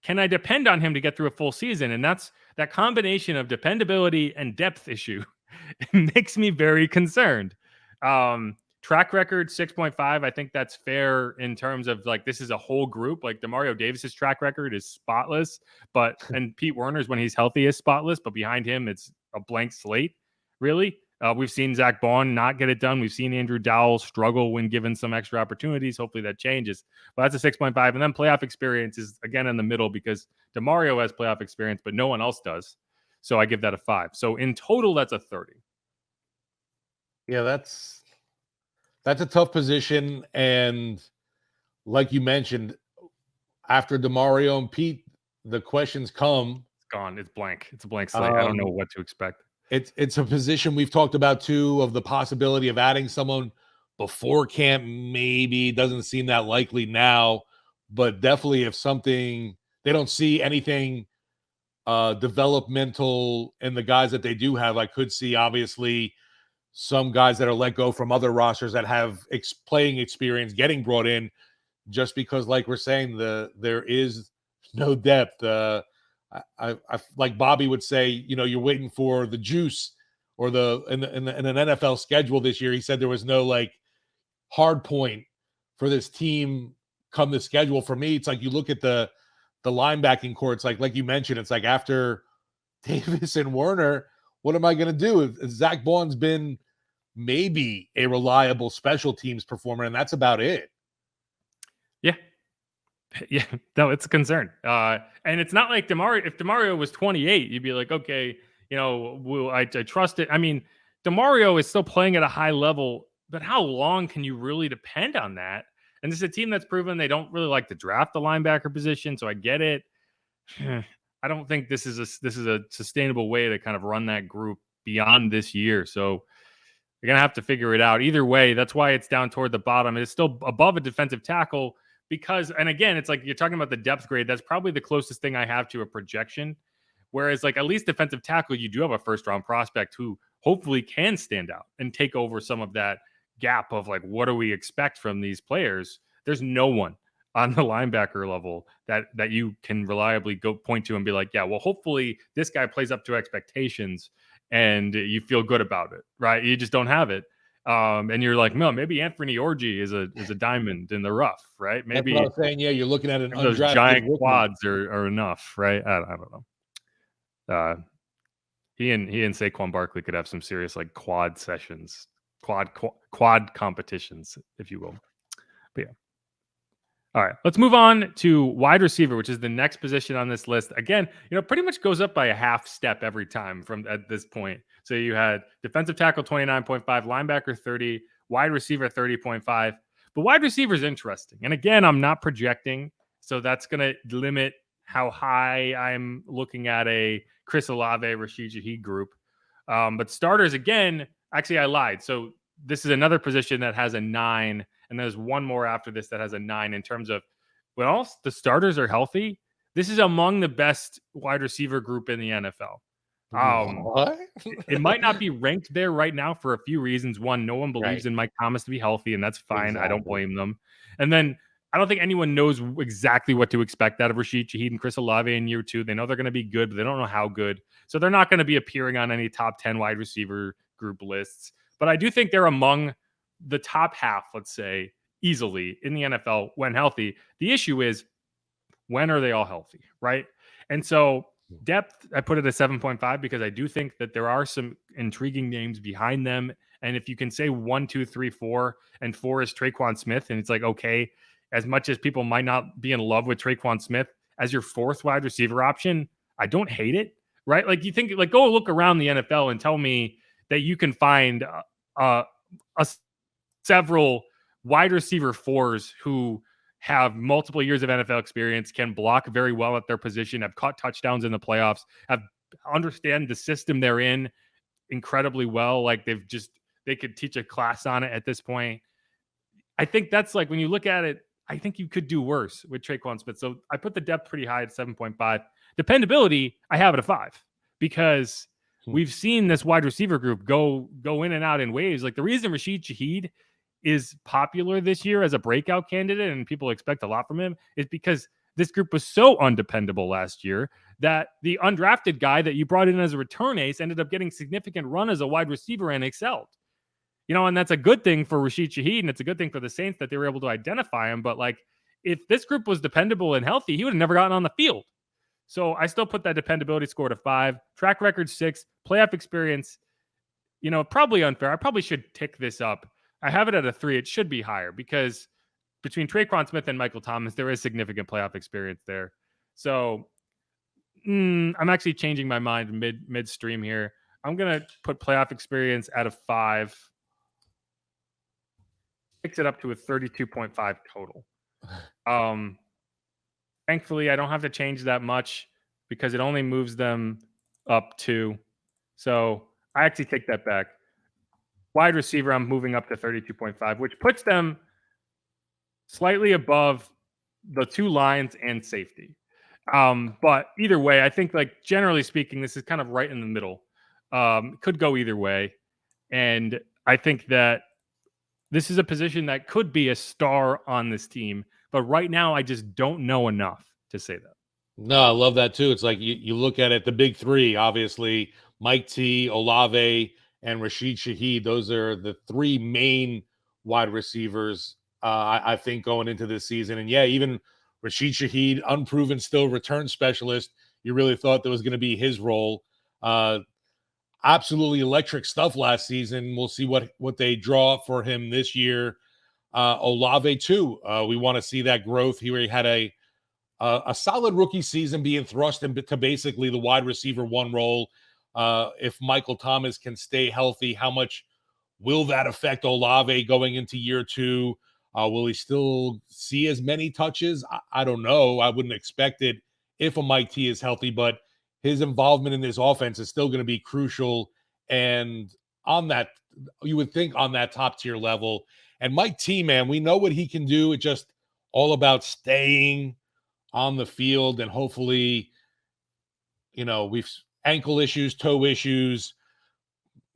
B: can I depend on him to get through a full season? And that's that combination of dependability and depth issue makes me very concerned. Track record 6.5. I think that's fair in terms of like, this is a whole group. Like, Demario Davis's track record is spotless, and Pete Werner's when he's healthy is spotless, but behind him it's a blank slate, really. We've seen Zach Bond not get it done. We've seen Andrew Dowell struggle when given some extra opportunities. Hopefully that changes. But that's a 6.5. And then playoff experience is again in the middle because DeMario has playoff experience, but no one else does. So I give that a 5. So in total, that's a 30.
A: Yeah, that's a tough position. And like you mentioned, after DeMario and Pete, the questions come.
B: It's gone. It's blank. It's a blank slate. I don't know what to expect.
A: It's a position we've talked about too, of the possibility of adding someone before camp. Maybe doesn't seem that likely now, but definitely if something, they don't see anything developmental in the guys that they do have. I could see obviously some guys that are let go from other rosters that have playing experience getting brought in, just because, like we're saying, there is no depth. I like Bobby would say, you're waiting for the juice, or in an NFL schedule this year. He said there was no like hard point for this team come the schedule. For me, it's like you look at the linebacking core. It's like you mentioned, it's like after Davis and Werner, what am I going to do? Zach Bond's been maybe a reliable special teams performer, and that's about it.
B: Yeah, no, it's a concern. And it's not like DeMario. If DeMario was 28, you'd be like, okay, I trust it. I mean, DeMario is still playing at a high level, but how long can you really depend on that? And this is a team that's proven they don't really like to draft the linebacker position, so I get it. I don't think this is a sustainable way to kind of run that group beyond this year. So you're gonna have to figure it out. Either way, that's why it's down toward the bottom. It's still above a defensive tackle. Because, and again, it's like you're talking about the depth grade. That's probably the closest thing I have to a projection. Whereas, like, at least defensive tackle, you do have a first-round prospect who hopefully can stand out and take over some of that gap of, like, what do we expect from these players? There's no one on the linebacker level that you can reliably go point to and be like, yeah, well, hopefully this guy plays up to expectations and you feel good about it, right? You just don't have it. And you're like, no, maybe Anthony Orji is a diamond in the rough, right? Maybe
A: that's what I'm saying. Yeah, you're looking at an
B: those giant quads are enough, right? I don't know. He and Saquon Barkley could have some serious like quad sessions, quad competitions, if you will. But yeah. All right, let's move on to wide receiver, which is the next position on this list. Again, pretty much goes up by a half step every time from at this point. So you had defensive tackle 29.5, linebacker 30, wide receiver 30.5. But wide receiver is interesting. And again, I'm not projecting, so that's going to limit how high I'm looking at a Chris Olave, Rashid Shaheed group. But starters, again, actually I lied. So this is another position that has a 9. And there's one more after this that has a 9 in terms of when all the starters are healthy. This is among the best wide receiver group in the NFL.
A: What?
B: It might not be ranked there right now for a few reasons. One, no one believes in Mike Thomas to be healthy, and that's fine. Exactly. I don't blame them. And then I don't think anyone knows exactly what to expect out of Rashid Shaheed and Chris Olave in year 2. They know they're going to be good, but they don't know how good. So they're not going to be appearing on any top 10 wide receiver group lists. But I do think they're among the top half, let's say, easily in the NFL when healthy. The issue is, when are they all healthy, right? And so depth, I put it at 7.5 because I do think that there are some intriguing names behind them. And if you can say 1, 2, 3, 4, and 4 is Traquan Smith, and it's like, okay, as much as people might not be in love with Traquan Smith as your 4th wide receiver option, I don't hate it, right? Like, you think, like, go look around the NFL and tell me that you can find several wide receiver 4s who have multiple years of NFL experience, can block very well at their position, have caught touchdowns in the playoffs, understand the system they're in incredibly well. Like, they could teach a class on it at this point. I think that's like, when you look at it, I think you could do worse with Traquan Smith. So I put the depth pretty high at 7.5. Dependability, I have it at 5 because we've seen this wide receiver group go in and out in waves. Like the reason Rashid Shaheed is popular this year as a breakout candidate and people expect a lot from him is because this group was so undependable last year that the undrafted guy that you brought in as a return ace ended up getting significant run as a wide receiver and excelled. And that's a good thing for Rashid Shaheed, and it's a good thing for the Saints that they were able to identify him. But like, if this group was dependable and healthy, he would have never gotten on the field. So I still put that dependability score to 5. Track record 6. Playoff experience, probably unfair. I probably should tick this up. I have it at a 3. It should be higher because between Traquan Smith and Michael Thomas, there is significant playoff experience there. So I'm actually changing my mind midstream here. I'm going to put playoff experience at a 5. Picks it up to a 32.5 total. Thankfully, I don't have to change that much because it only moves them up 2. So I actually take that back. Wide receiver, I'm moving up to 32.5, which puts them slightly above the 2 lines and safety. But either way, I think like generally speaking, this is kind of right in the middle. Could go either way. And I think that this is a position that could be a star on this team. But right now, I just don't know enough to say that.
A: No, I love that too. It's like you look at it, the big 3, obviously, Mike T, Olave, and Rashid Shaheed. Those are the 3 main wide receivers, I think, going into this season. And yeah, even Rashid Shaheed, unproven still return specialist. You really thought that was going to be his role. Absolutely electric stuff last season. We'll see what they draw for him this year. Olave too. We want to see that growth. He had a solid rookie season, being thrust into basically the wide receiver 1 role. If Michael Thomas can stay healthy, how much will that affect Olave going into year 2? Will he still see as many touches? I don't know. I wouldn't expect it if a Mike T is healthy, but his involvement in this offense is still going to be crucial. And on that, you would think on that top tier level. And Mike T, man, we know what he can do. It's just all about staying on the field, and hopefully, we've ankle issues, toe issues.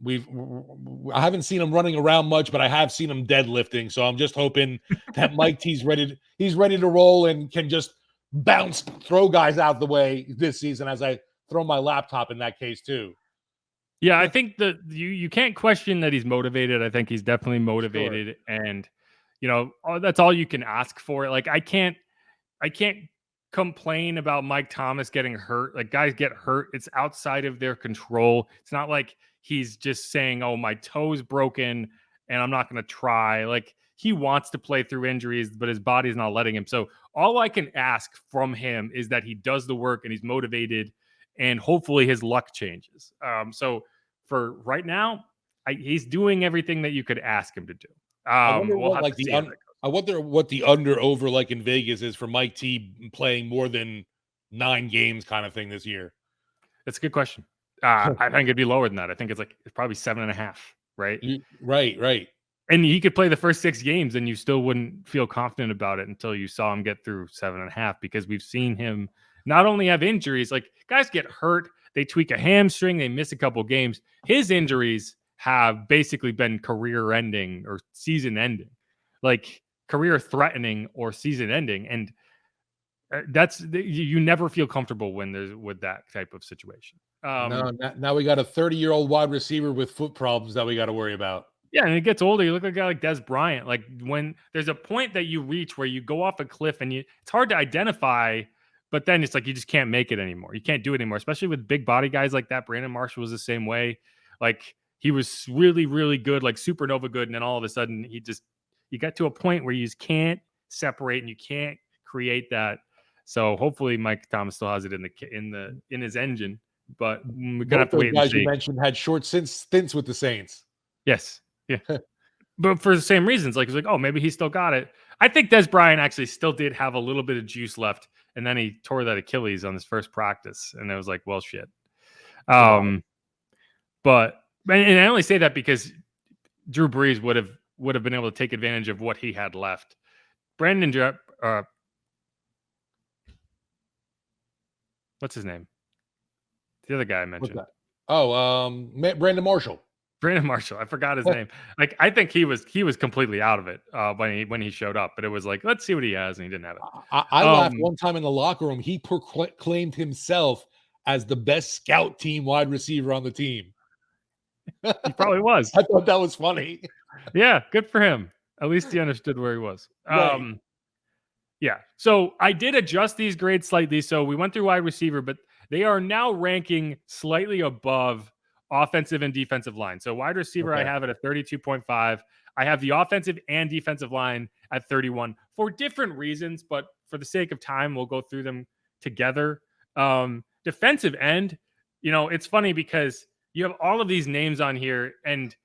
A: I haven't seen him running around much, but I have seen him deadlifting. So I'm just hoping that Mike T's ready. He's ready to roll and can just throw guys out the way this season, as I throw my laptop in that case too.
B: Yeah, I think that you can't question that he's motivated. I think he's definitely motivated, sure. And that's all you can ask for. Like I can't complain about Mike Thomas getting hurt. Like guys get hurt, it's outside of their control. It's not like he's just saying, "Oh, my toe's broken and I'm not going to try." Like he wants to play through injuries, but his body's not letting him. So all I can ask from him is that he does the work and he's motivated, and hopefully his luck changes. So for right now, he's doing everything that you could ask him to do.
A: I wonder what the under over like in Vegas is for Mike T playing more than 9 games kind of thing this year.
B: That's a good question. I think it'd be lower than that. I think it's probably 7.5, right?
A: Right.
B: And he could play the first 6 games and you still wouldn't feel confident about it until you saw him get through 7.5, because we've seen him not only have injuries, like guys get hurt, they tweak a hamstring, they miss a couple games. His injuries have basically been career ending or season ending, like career threatening or season ending. And you never feel comfortable with that type of situation.
A: Now we got a 30-year-old wide receiver with foot problems that we got to worry about.
B: Yeah, and it gets older. You look at a guy like Des Bryant. Like when there's a point that you reach where you go off a cliff and it's hard to identify, but then it's like you just can't make it anymore. You can't do it anymore, especially with big body guys like that. Brandon Marshall was the same way. Like he was really, really good, like supernova good, and then all of a sudden you got to a point where you just can't separate and you can't create that. So hopefully Mike Thomas still has it in his engine, but we're gonna have to wait and see.
A: Guys you mentioned had short stints with the Saints.
B: Yes. Yeah. But for the same reasons, like, it's like, oh, maybe he still got it. I think Des Bryant actually still did have a little bit of juice left, and then he tore that Achilles on his first practice, and it was like, well, shit. But and I only say that because Drew Brees would have been able to take advantage of what he had left. Brandon what's his name? The other guy I mentioned.
A: Brandon Marshall.
B: Brandon Marshall. I forgot his name. Like, I think he was completely out of it when he showed up. But it was like, let's see what he has, and he didn't have it.
A: I laughed one time in the locker room. He proclaimed himself as the best scout team wide receiver on the team.
B: He probably was.
A: I thought that was funny.
B: Yeah, good for him. At least he understood where he was.
A: Right.
B: Yeah. So I did adjust these grades slightly. So we went through wide receiver, but they are now ranking slightly above offensive and defensive line. So wide receiver, I have it at 32.5. I have the offensive and defensive line at 31 for different reasons, but for the sake of time, we'll go through them together. Defensive end, it's funny because you have all of these names on here, and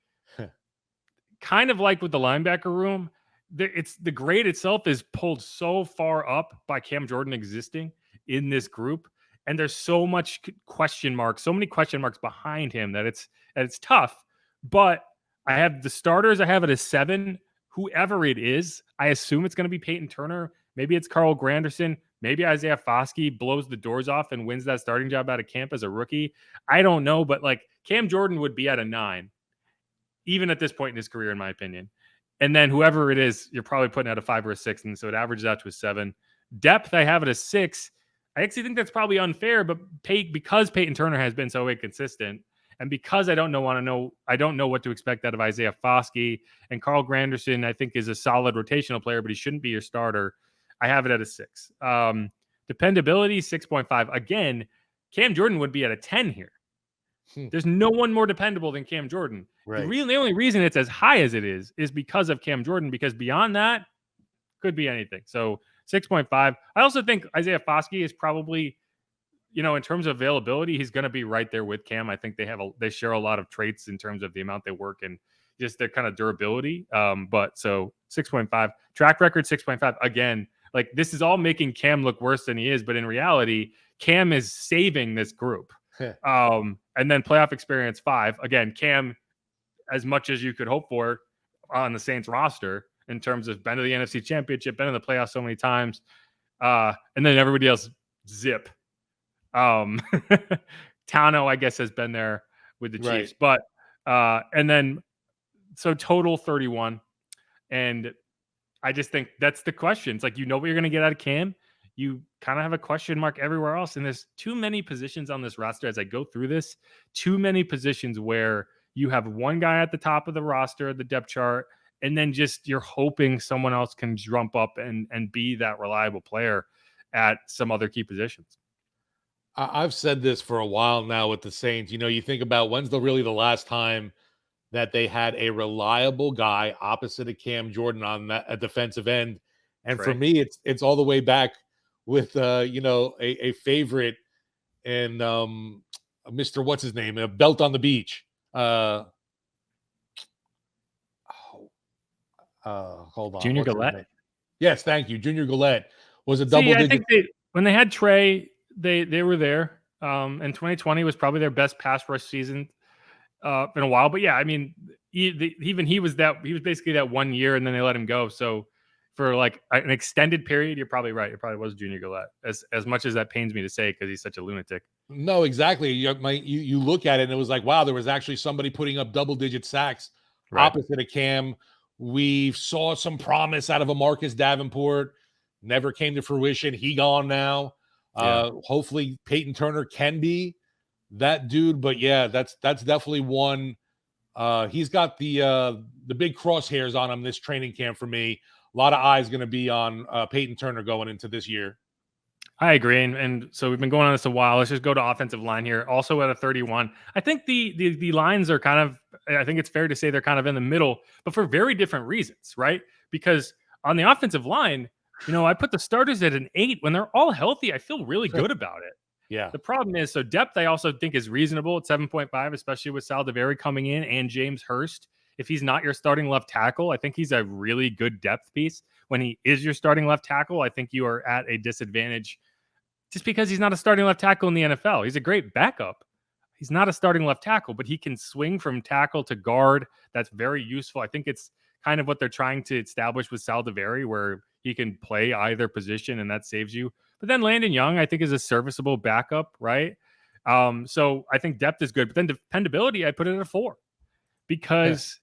B: kind of like with the linebacker room, the grade itself is pulled so far up by Cam Jordan existing in this group, and there's so many question marks behind him that it's tough. But I have the starters. I have it as 7. Whoever it is, I assume it's going to be Peyton Turner. Maybe it's Carl Granderson. Maybe Isaiah Foskey blows the doors off and wins that starting job out of camp as a rookie. I don't know, but like Cam Jordan would be at a 9, even at this point in his career, in my opinion. And then whoever it is, you're probably putting at a 5 or a 6, and so it averages out to a 7. Depth, I have it as 6. I actually think that's probably unfair, but because Peyton Turner has been so inconsistent, and because I don't know what to expect out of Isaiah Foskey, and Carl Granderson, I think, is a solid rotational player, but he shouldn't be your starter. I have it at a 6. Dependability, 6.5. Again, Cam Jordan would be at a 10 here. There's no one more dependable than Cam Jordan.
A: Right.
B: The only reason it's as high as it is because of Cam Jordan, because beyond that, could be anything. So 6.5. I also think Isaiah Foskey is probably, in terms of availability, he's going to be right there with Cam. I think they share a lot of traits in terms of the amount they work and just their kind of durability. But so 6.5. Track record, 6.5. Again, like this is all making Cam look worse than he is, but in reality, Cam is saving this group. And then playoff experience, 5. Again, Cam, as much as you could hope for on the Saints roster in terms of been to the NFC Championship, been in the playoffs so many times, and then everybody else zip. Tano, I guess, has been there with the Chiefs, but and then so total 31, and I just think that's the question. It's like what you're going to get out of Cam. You kind of have a question mark everywhere else. And there's too many positions on this roster as I go through this, too many positions where you have one guy at the top of the roster, the depth chart, and then just you're hoping someone else can jump up and be that reliable player at some other key positions.
A: I've said this for a while now with the Saints. You think about when's really the last time that they had a reliable guy opposite of Cam Jordan on a defensive end. And for me, it's all the way back with a favorite and Mr. What's his name? Belt on the Beach. Hold on.
B: Junior Galette.
A: Yes, thank you. Junior Galette was a double digit.
B: I think when they had Trey, they were there. And 2020 was probably their best pass rush season in a while. But yeah, I mean, he was basically that 1 year, and then they let him go. So for like an extended period, you're probably right. It probably was Junior Galette, as much as that pains me to say because he's such a lunatic.
A: No, exactly. You look at it and it was like, wow, there was actually somebody putting up double-digit sacks opposite of Cam. We saw some promise out of a Marcus Davenport. Never came to fruition. He gone now. Hopefully Peyton Turner can be that dude. But yeah, that's definitely one. He's got the big crosshairs on him this training camp for me. A lot of eyes going to be on Peyton Turner going into this year.
B: I agree. And so we've been going on this a while. Let's just go to offensive line here. Also at a 31. I think the lines are I think it's fair to say they're kind of in the middle, but for very different reasons, right? Because on the offensive line, I put the starters at an 8. When they're all healthy, I feel really good about it.
A: Yeah.
B: The problem is, so depth I also think is reasonable at 7.5, especially with Saldiveri coming in and James Hurst. If he's not your starting left tackle, I think he's a really good depth piece. When he is your starting left tackle, I think you are at a disadvantage just because he's not a starting left tackle in the NFL. He's a great backup. He's not a starting left tackle, but he can swing from tackle to guard. That's very useful. I think it's kind of what they're trying to establish with Saldiveri, where he can play either position, and that saves you. But then Landon Young, I think, is a serviceable backup, right? So I think depth is good, but then dependability, I put it at a 4 because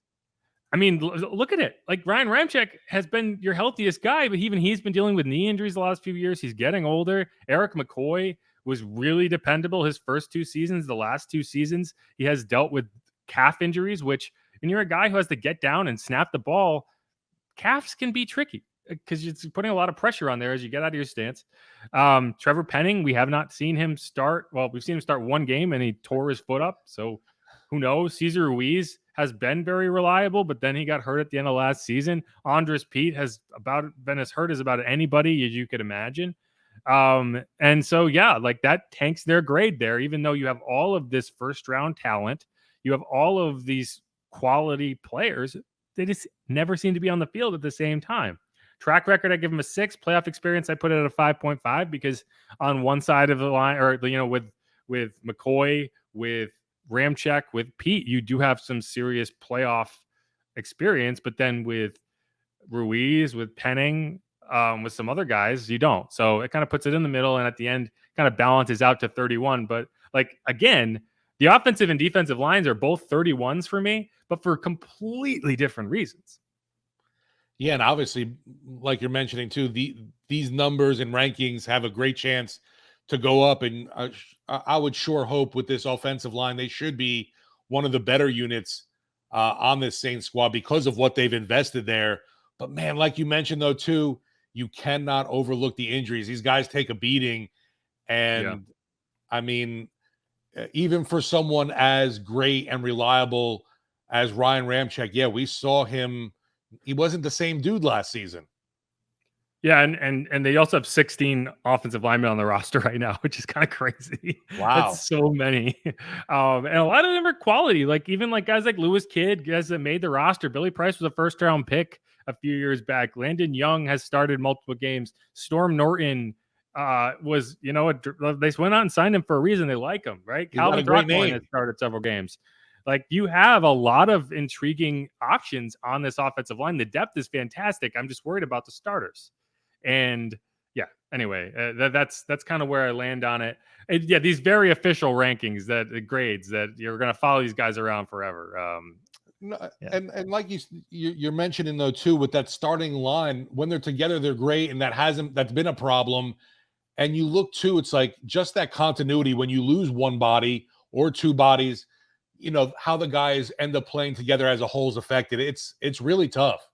B: I mean, look at it. Like Ryan Ramczyk has been your healthiest guy, but even he's been dealing with knee injuries the last few years. He's getting older. Eric McCoy was really dependable his first 2 seasons. The last 2 seasons, he has dealt with calf injuries, which when you're a guy who has to get down and snap the ball, calves can be tricky because it's putting a lot of pressure on there as you get out of your stance. Trevor Penning, we have not seen him start. Well, we've seen him start 1 game and he tore his foot up. So who knows? Cesar Ruiz has been very reliable, but then he got hurt at the end of last season. Andres Pete has been as hurt as about anybody as you could imagine. And so, yeah, like that tanks their grade there, even though you have all of this first round talent, you have all of these quality players. They just never seem to be on the field at the same time. Track record, I give him a 6. Playoff experience, I put it at a 5.5 because on one side of the line, or with McCoy, with Ramczyk, with Pete, you do have some serious playoff experience, but then with Ruiz, with Penning, with some other guys, you don't. So it kind of puts it in the middle, and at the end, kind of balances out to 31. But like again, the offensive and defensive lines are both 31s for me, but for completely different reasons.
A: Yeah, and obviously, like you're mentioning too, these numbers and rankings have a great chance to go up, and I would sure hope with this offensive line they should be one of the better units on this Saints squad because of what they've invested there. But man, like you mentioned though too, you cannot overlook the injuries. These guys take a beating, and I mean, even for someone as great and reliable as Ryan Ramczyk, yeah, we saw him. He wasn't the same dude last season.
B: Yeah, and they also have 16 offensive linemen on the roster right now, which is kind of crazy.
A: Wow.
B: That's so many. And a lot of them are quality. Like even like guys like Lewis Kidd, guys that made the roster. Billy Price was a first-round pick a few years back. Landon Young has started multiple games. Storm Norton was, they went out and signed him for a reason. They like him, right? Calvin Throckmorton has started several games. Like you have a lot of intriguing options on this offensive line. The depth is fantastic. I'm just worried about the starters. And yeah, anyway, that's kind of where I land on it. And yeah, these very official rankings, that the grades that you're going to follow these guys around forever.
A: And like you're mentioning though too, with that starting line, when they're together, they're great, and that's been a problem. And you look too, it's like just that continuity when you lose one body or 2 bodies, how the guys end up playing together as a whole is affected. It's really tough.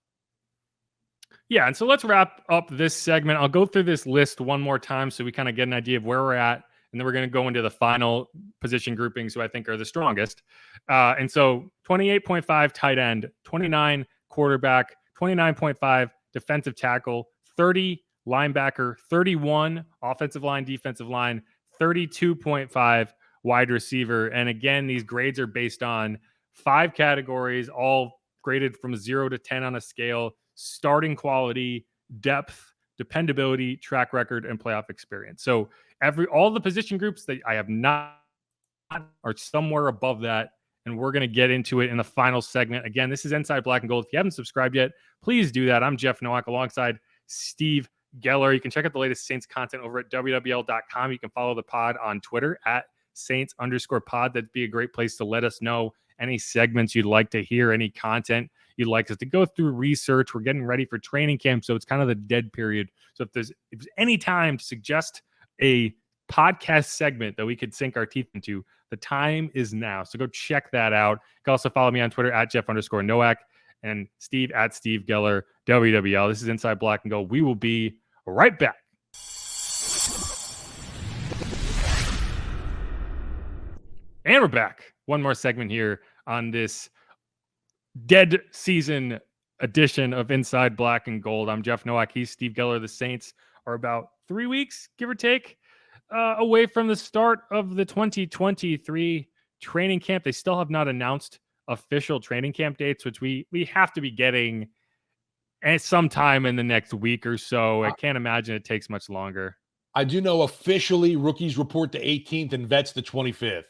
B: Yeah, and so let's wrap up this segment. I'll go through this list one more time so we kind of get an idea of where we're at, and then we're going to go into the final position groupings who I think are the strongest. And so 28.5 tight end, 29 quarterback, 29.5 defensive tackle, 30 linebacker, 31 offensive line, defensive line, 32.5 wide receiver. And again, these grades are based on 5 categories, all graded from 0 to 10 on a scale: starting quality, depth, dependability, track record, and playoff experience. So all the position groups that I have not are somewhere above that. And we're going to get into it in the final segment. Again, this is Inside Black and Gold. If you haven't subscribed yet, please do that. I'm Jeff Nowak alongside Steve Geller. You can check out the latest Saints content over at WWL.com. You can follow the pod on Twitter at Saints_pod. That'd be a great place to let us know any segments you'd like to hear, any content you'd like us to go through research. We're getting ready for training camp, so it's kind of the dead period. So if there's any time to suggest a podcast segment that we could sink our teeth into, the time is now. So go check that out. You can also follow me on Twitter at Jeff_Nowak and Steve at Steve Geller, WWL. This is Inside Black and Gold. We will be right back. And we're back. One more segment here on this dead season edition of Inside Black and Gold. I'm Jeff Nowak. He's Steve Geller. The Saints are about 3 weeks, give or take, away from the start of the 2023 training camp. They still have not announced official training camp dates, which we have to be getting at some time in the next week or so. I can't imagine it takes much longer.
A: I do know officially rookies report the 18th and vets the 25th.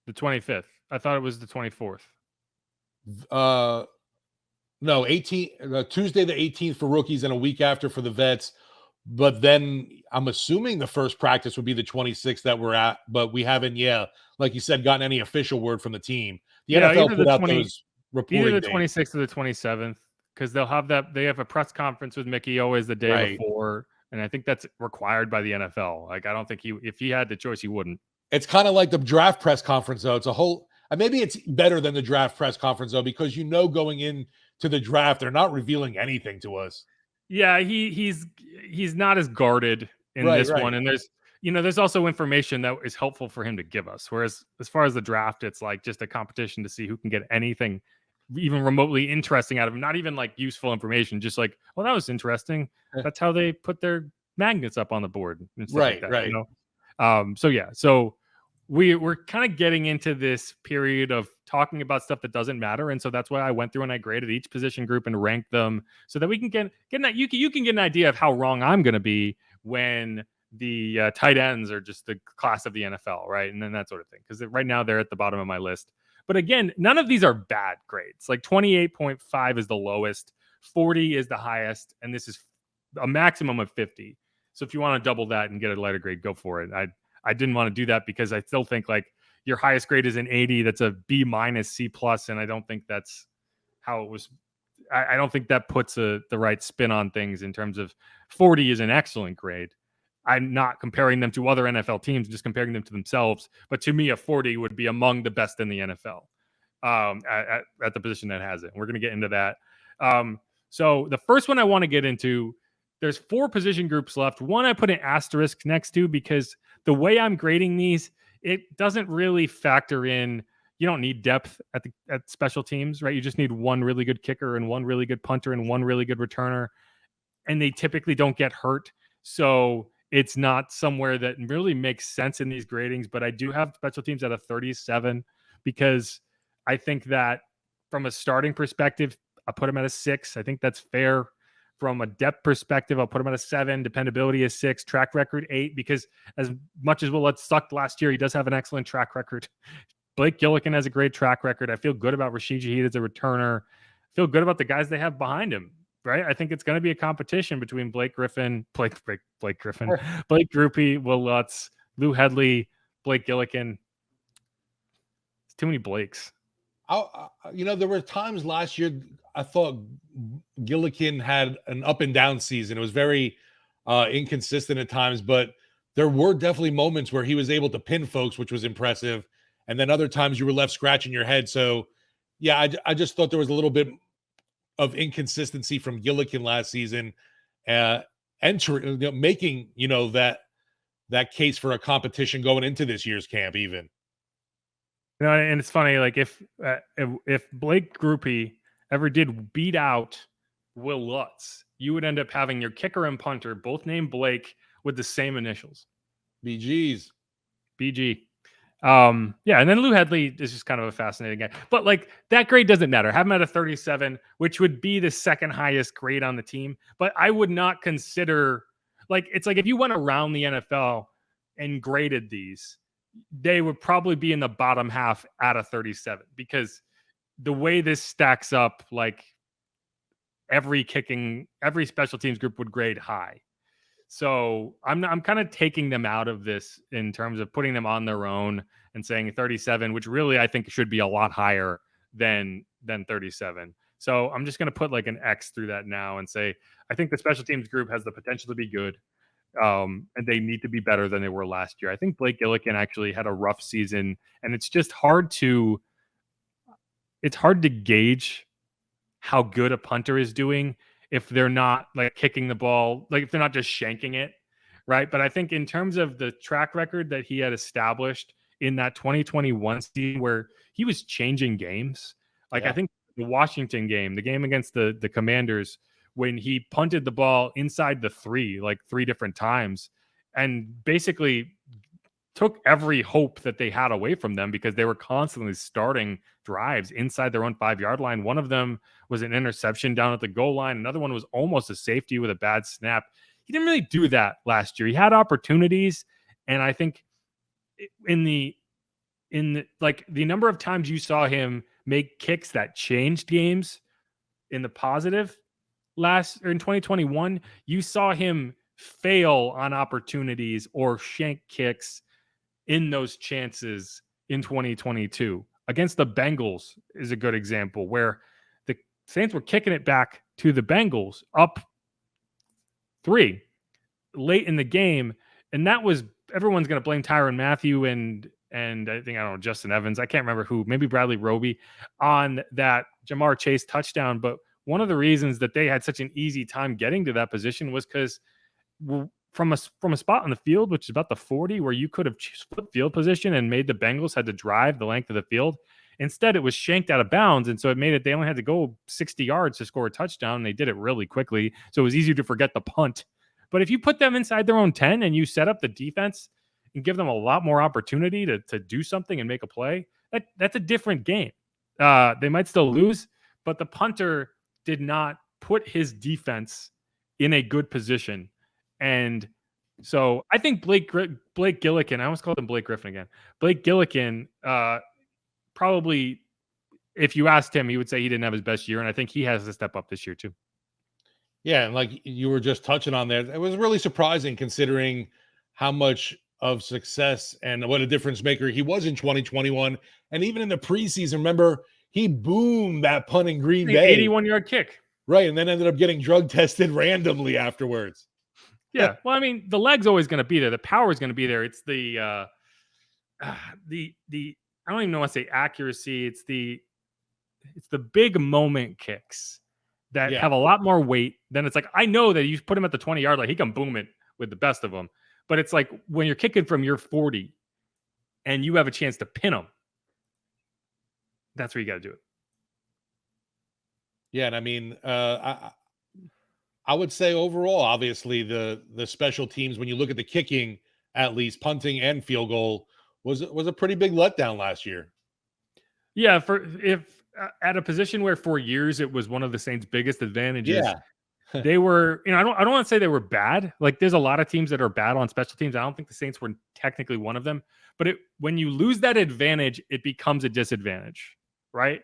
B: The 25th. I thought it was the 24th.
A: No, Tuesday the 18th for rookies and a week after for the vets. But then I'm assuming the first practice would be the 26th that we're at, but we haven't, like you said, gotten any official word from the team. The
B: Yeah,
A: NFL put out those
B: either
A: reporting
B: the
A: dates.
B: 26th or the 27th, because they have a press conference with Mickey always the day
A: Right.
B: before, and I think that's required by the NFL. Like, I don't think if he had the choice, he wouldn't.
A: It's kind of like the draft press conference, though. It's a whole. Maybe it's better than the draft press conference, though, because going in to the draft, they're not revealing anything to us.
B: Yeah, he's not as guarded in this one, and there's also information that is helpful for him to give us. Whereas as far as the draft, it's like just a competition to see who can get anything even remotely interesting out of him. Not even like useful information, just like, well, that was interesting. That's how they put their magnets up on the board and stuff like that.
A: Right.
B: You know? So we're kind of getting into this period of talking about stuff that doesn't matter, and so that's why I went through and I graded each position group and ranked them so that we can get you can get an idea of how wrong I'm going to be when the tight ends are just the class of the NFL, right? And then that sort of thing, because right now they're at the bottom of my list. But again, none of these are bad grades. Like 28.5 is the lowest, 40 is the highest, and this is a maximum of 50. So if you want to double that and get a lighter grade, go for it. I didn't want to do that because I still think like your highest grade is an 80. That's a B minus C plus. And I don't think that's how it was. I don't think that puts the right spin on things in terms of 40 is an excellent grade. I'm not comparing them to other NFL teams, just comparing them to themselves. But to me, a 40 would be among the best in the NFL at the position that has it. We're going to get into that. So the first one I want to get into, there's 4 position groups left. One I put an asterisk next to because the way I'm grading these, it doesn't really factor in. You don't need depth at special teams, right? You just need one really good kicker and one really good punter and one really good returner, and they typically don't get hurt. So it's not somewhere that really makes sense in these gradings. But I do have special teams at a 37 because I think that from a starting perspective, I put them at a 6. I think that's fair. From a depth perspective, I'll put him at a 7. Dependability is 6. Track record 8, because as much as Willett sucked last year, he does have an excellent track record. Blake Gillikin has a great track record. I feel good about Rashid Shaheed as a returner. I feel good about the guys they have behind him, right? I think it's going to be a competition between Blake Grupe, Will Lutz, Lou Hedley, Blake Gillikin. It's too many Blakes.
A: There were times last year I thought Gillikin had an up and down season. It was very inconsistent at times, but there were definitely moments where he was able to pin folks, which was impressive. And then other times you were left scratching your head. So, yeah, I just thought there was a little bit of inconsistency from Gillikin last season, making that case for a competition going into this year's camp even.
B: And it's funny, like if Blake Grupe ever did beat out Will Lutz, you would end up having your kicker and punter both named Blake with the same initials.
A: BG.
B: And then Lou Hedley is just kind of a fascinating guy. But like that grade doesn't matter. Have him at a 37, which would be the second highest grade on the team. But I would not consider, like, it's like if you went around the NFL and graded these, they would probably be in the bottom half at a 37, because the way this stacks up, like every special teams group would grade high. So I'm kind of taking them out of this in terms of putting them on their own and saying 37, which really I think should be a lot higher than 37. So I'm just going to put like an X through that now and say, I think the special teams group has the potential to be good. And they need to be better than they were last year. I think Blake Gillikin actually had a rough season, and it's just hard to gauge how good a punter is doing if they're not like kicking the ball, like if they're not just shanking it, right? But I think in terms of the track record that he had established in that 2021 season where he was changing games, like I think the Washington game, the game against the Commanders, when he punted the ball inside the 3, like 3 different times, and basically took every hope that they had away from them because they were constantly starting drives inside their own 5-yard line. One of them was an interception down at the goal line. Another one was almost a safety with a bad snap. He didn't really do that last year. He had opportunities, and I think in the like the number of times you saw him make kicks that changed games in the positive in 2021, you saw him fail on opportunities or shank kicks in those chances in 2022. Against the Bengals is a good example where the Saints were kicking it back to the Bengals up 3 late in the game. And that was, everyone's going to blame Tyrann Mathieu and I think, I don't know, Justin Evans. I can't remember who, maybe Bradley Roby on that Jamar Chase touchdown. But one of the reasons that they had such an easy time getting to that position was because from a spot on the field, which is about the 40, where you could have split field position and made the Bengals had to drive the length of the field. Instead, it was shanked out of bounds. And so it made it, they only had to go 60 yards to score a touchdown. And they did it really quickly. So it was easy to forget the punt. But if you put them inside their own 10 and you set up the defense and give them a lot more opportunity to do something and make a play, that's a different game. They might still lose, but the punter did not put his defense in a good position. And so I think Blake Gillikin, I almost called him Blake Griffin again. Blake Gillikin, probably, if you asked him, he would say he didn't have his best year. And I think he has to step up this year too.
A: Yeah, and like you were just touching on there, it was really surprising considering how much of success and what a difference maker he was in 2021. And even in the preseason, remember, he boomed that punt in Green Bay.
B: 81-yard kick.
A: Right, and then ended up getting drug tested randomly afterwards.
B: Yeah, well, I mean, the leg's always going to be there. The power is going to be there. It's the I don't even know what to say accuracy. It's the big moment kicks that have a lot more weight. Then it's like, I know that you put him at the 20-yard line, he can boom it with the best of them. But it's like when you're kicking from your 40 and you have a chance to pin them, that's where you got to do it.
A: Yeah, and I mean, I would say overall, obviously, the special teams, when you look at the kicking, at least punting and field goal, was a pretty big letdown last year.
B: Yeah, at a position where for years it was one of the Saints' biggest advantages.
A: Yeah.
B: They were, I don't want to say they were bad. Like, there's a lot of teams that are bad on special teams. I don't think the Saints were technically one of them. But when you lose that advantage, it becomes a disadvantage, right?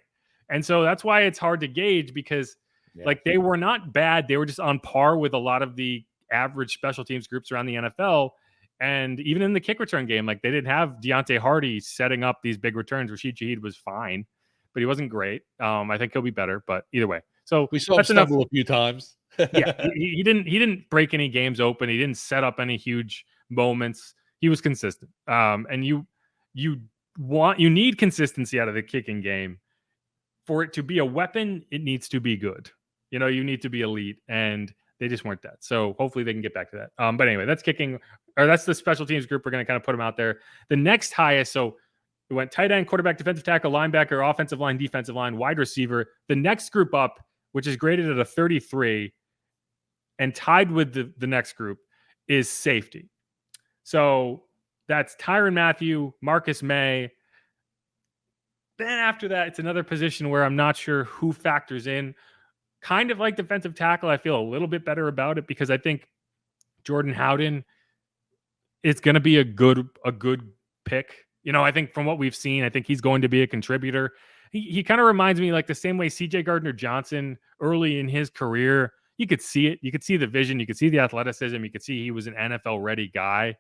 B: And so that's why it's hard to gauge because, like, they were not bad. They were just on par with a lot of the average special teams groups around the NFL. And even in the kick return game, like, they didn't have Deontay Hardy setting up these big returns. Rashid Shaheed was fine, but he wasn't great. I think he'll be better, but either way. So
A: we saw him stumble a few times.
B: Yeah, he didn't break any games open. He didn't set up any huge moments. He was consistent. And you need consistency out of the kicking game. For it to be a weapon, it needs to be good. You need to be elite, and they just weren't that. So hopefully they can get back to that. But anyway, that's kicking, or that's the special teams group. We're going to kind of put them out there. The next highest, so we went tight end, quarterback, defensive tackle, linebacker, offensive line, defensive line, wide receiver. The next group up, which is graded at a 33, and tied with the next group, is safety. So that's Tyrann Mathieu, Marcus May. Then after that, it's another position where I'm not sure who factors in. Kind of like defensive tackle, I feel a little bit better about it because I think Jordan Howden is going to be a good pick. I think from what we've seen, I think he's going to be a contributor. He kind of reminds me like the same way CJ Gardner-Johnson early in his career. You could see it. You could see the vision. You could see the athleticism. You could see he was an NFL-ready guy.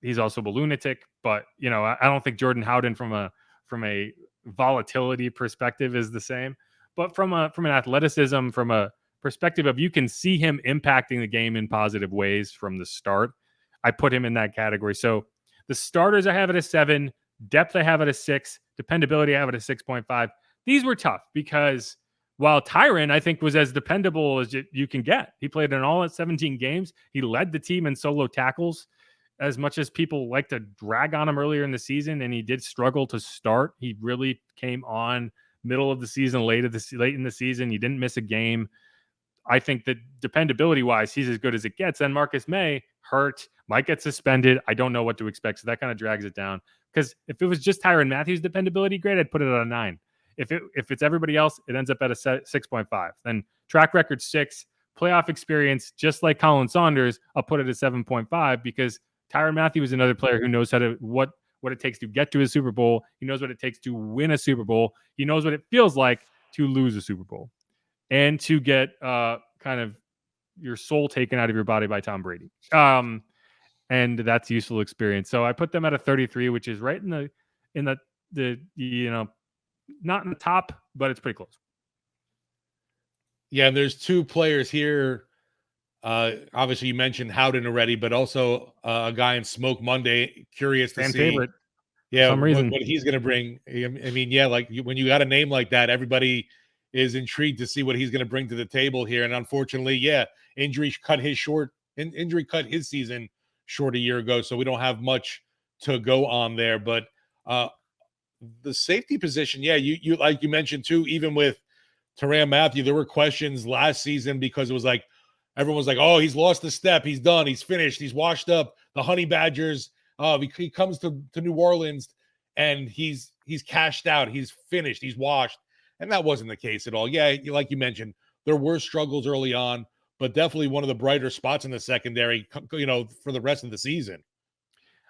B: He's also a lunatic, but I don't think Jordan Howden from a volatility perspective is the same. But from an athleticism, from a perspective of you can see him impacting the game in positive ways from the start, I put him in that category. So the starters I have at a 7, depth I have at a 6, dependability I have at a 6.5. These were tough because while Tyrann, I think, was as dependable as you can get. He played in all 17 games. He led the team in solo tackles. As much as people like to drag on him earlier in the season, and he did struggle to start, he really came on middle of the season, late in the season. He didn't miss a game. I think that dependability-wise, he's as good as it gets. And Marcus May, hurt, might get suspended. I don't know what to expect, so that kind of drags it down. Because if it was just Tyrann Mathieu's dependability grade, I'd put it at a 9. If it's everybody else, it ends up at a 6.5. Then track record 6, playoff experience, just like Colin Saunders, I'll put it at 7.5 because Tyrann Mathieu is another player who knows what it takes to get to a Super Bowl. He knows what it takes to win a Super Bowl. He knows what it feels like to lose a Super Bowl and to get kind of your soul taken out of your body by Tom Brady. And that's useful experience. So I put them at a 33, which is right in the not in the top, but it's pretty close.
A: Yeah, and there's two players here. Obviously, you mentioned Howden already, but also a guy in Smoke Monday. Curious to
B: Fan
A: see,
B: favorite.
A: yeah,
B: For some reason.
A: what he's going to bring. I mean, yeah, like when you got a name like that, everybody is intrigued to see what he's going to bring to the table here. And unfortunately, yeah, injury cut his season short a year ago, so we don't have much to go on there. But the safety position, yeah, you like you mentioned too, even with Tyrann Mathieu, there were questions last season because it was like everyone was like, oh, he's lost a step, he's done, he's finished, he's washed up. The Honey Badgers, he comes to New Orleans and he's cashed out, he's finished, he's washed. And that wasn't the case at all. Yeah, like you mentioned, there were struggles early on, but definitely one of the brighter spots in the secondary, for the rest of the season.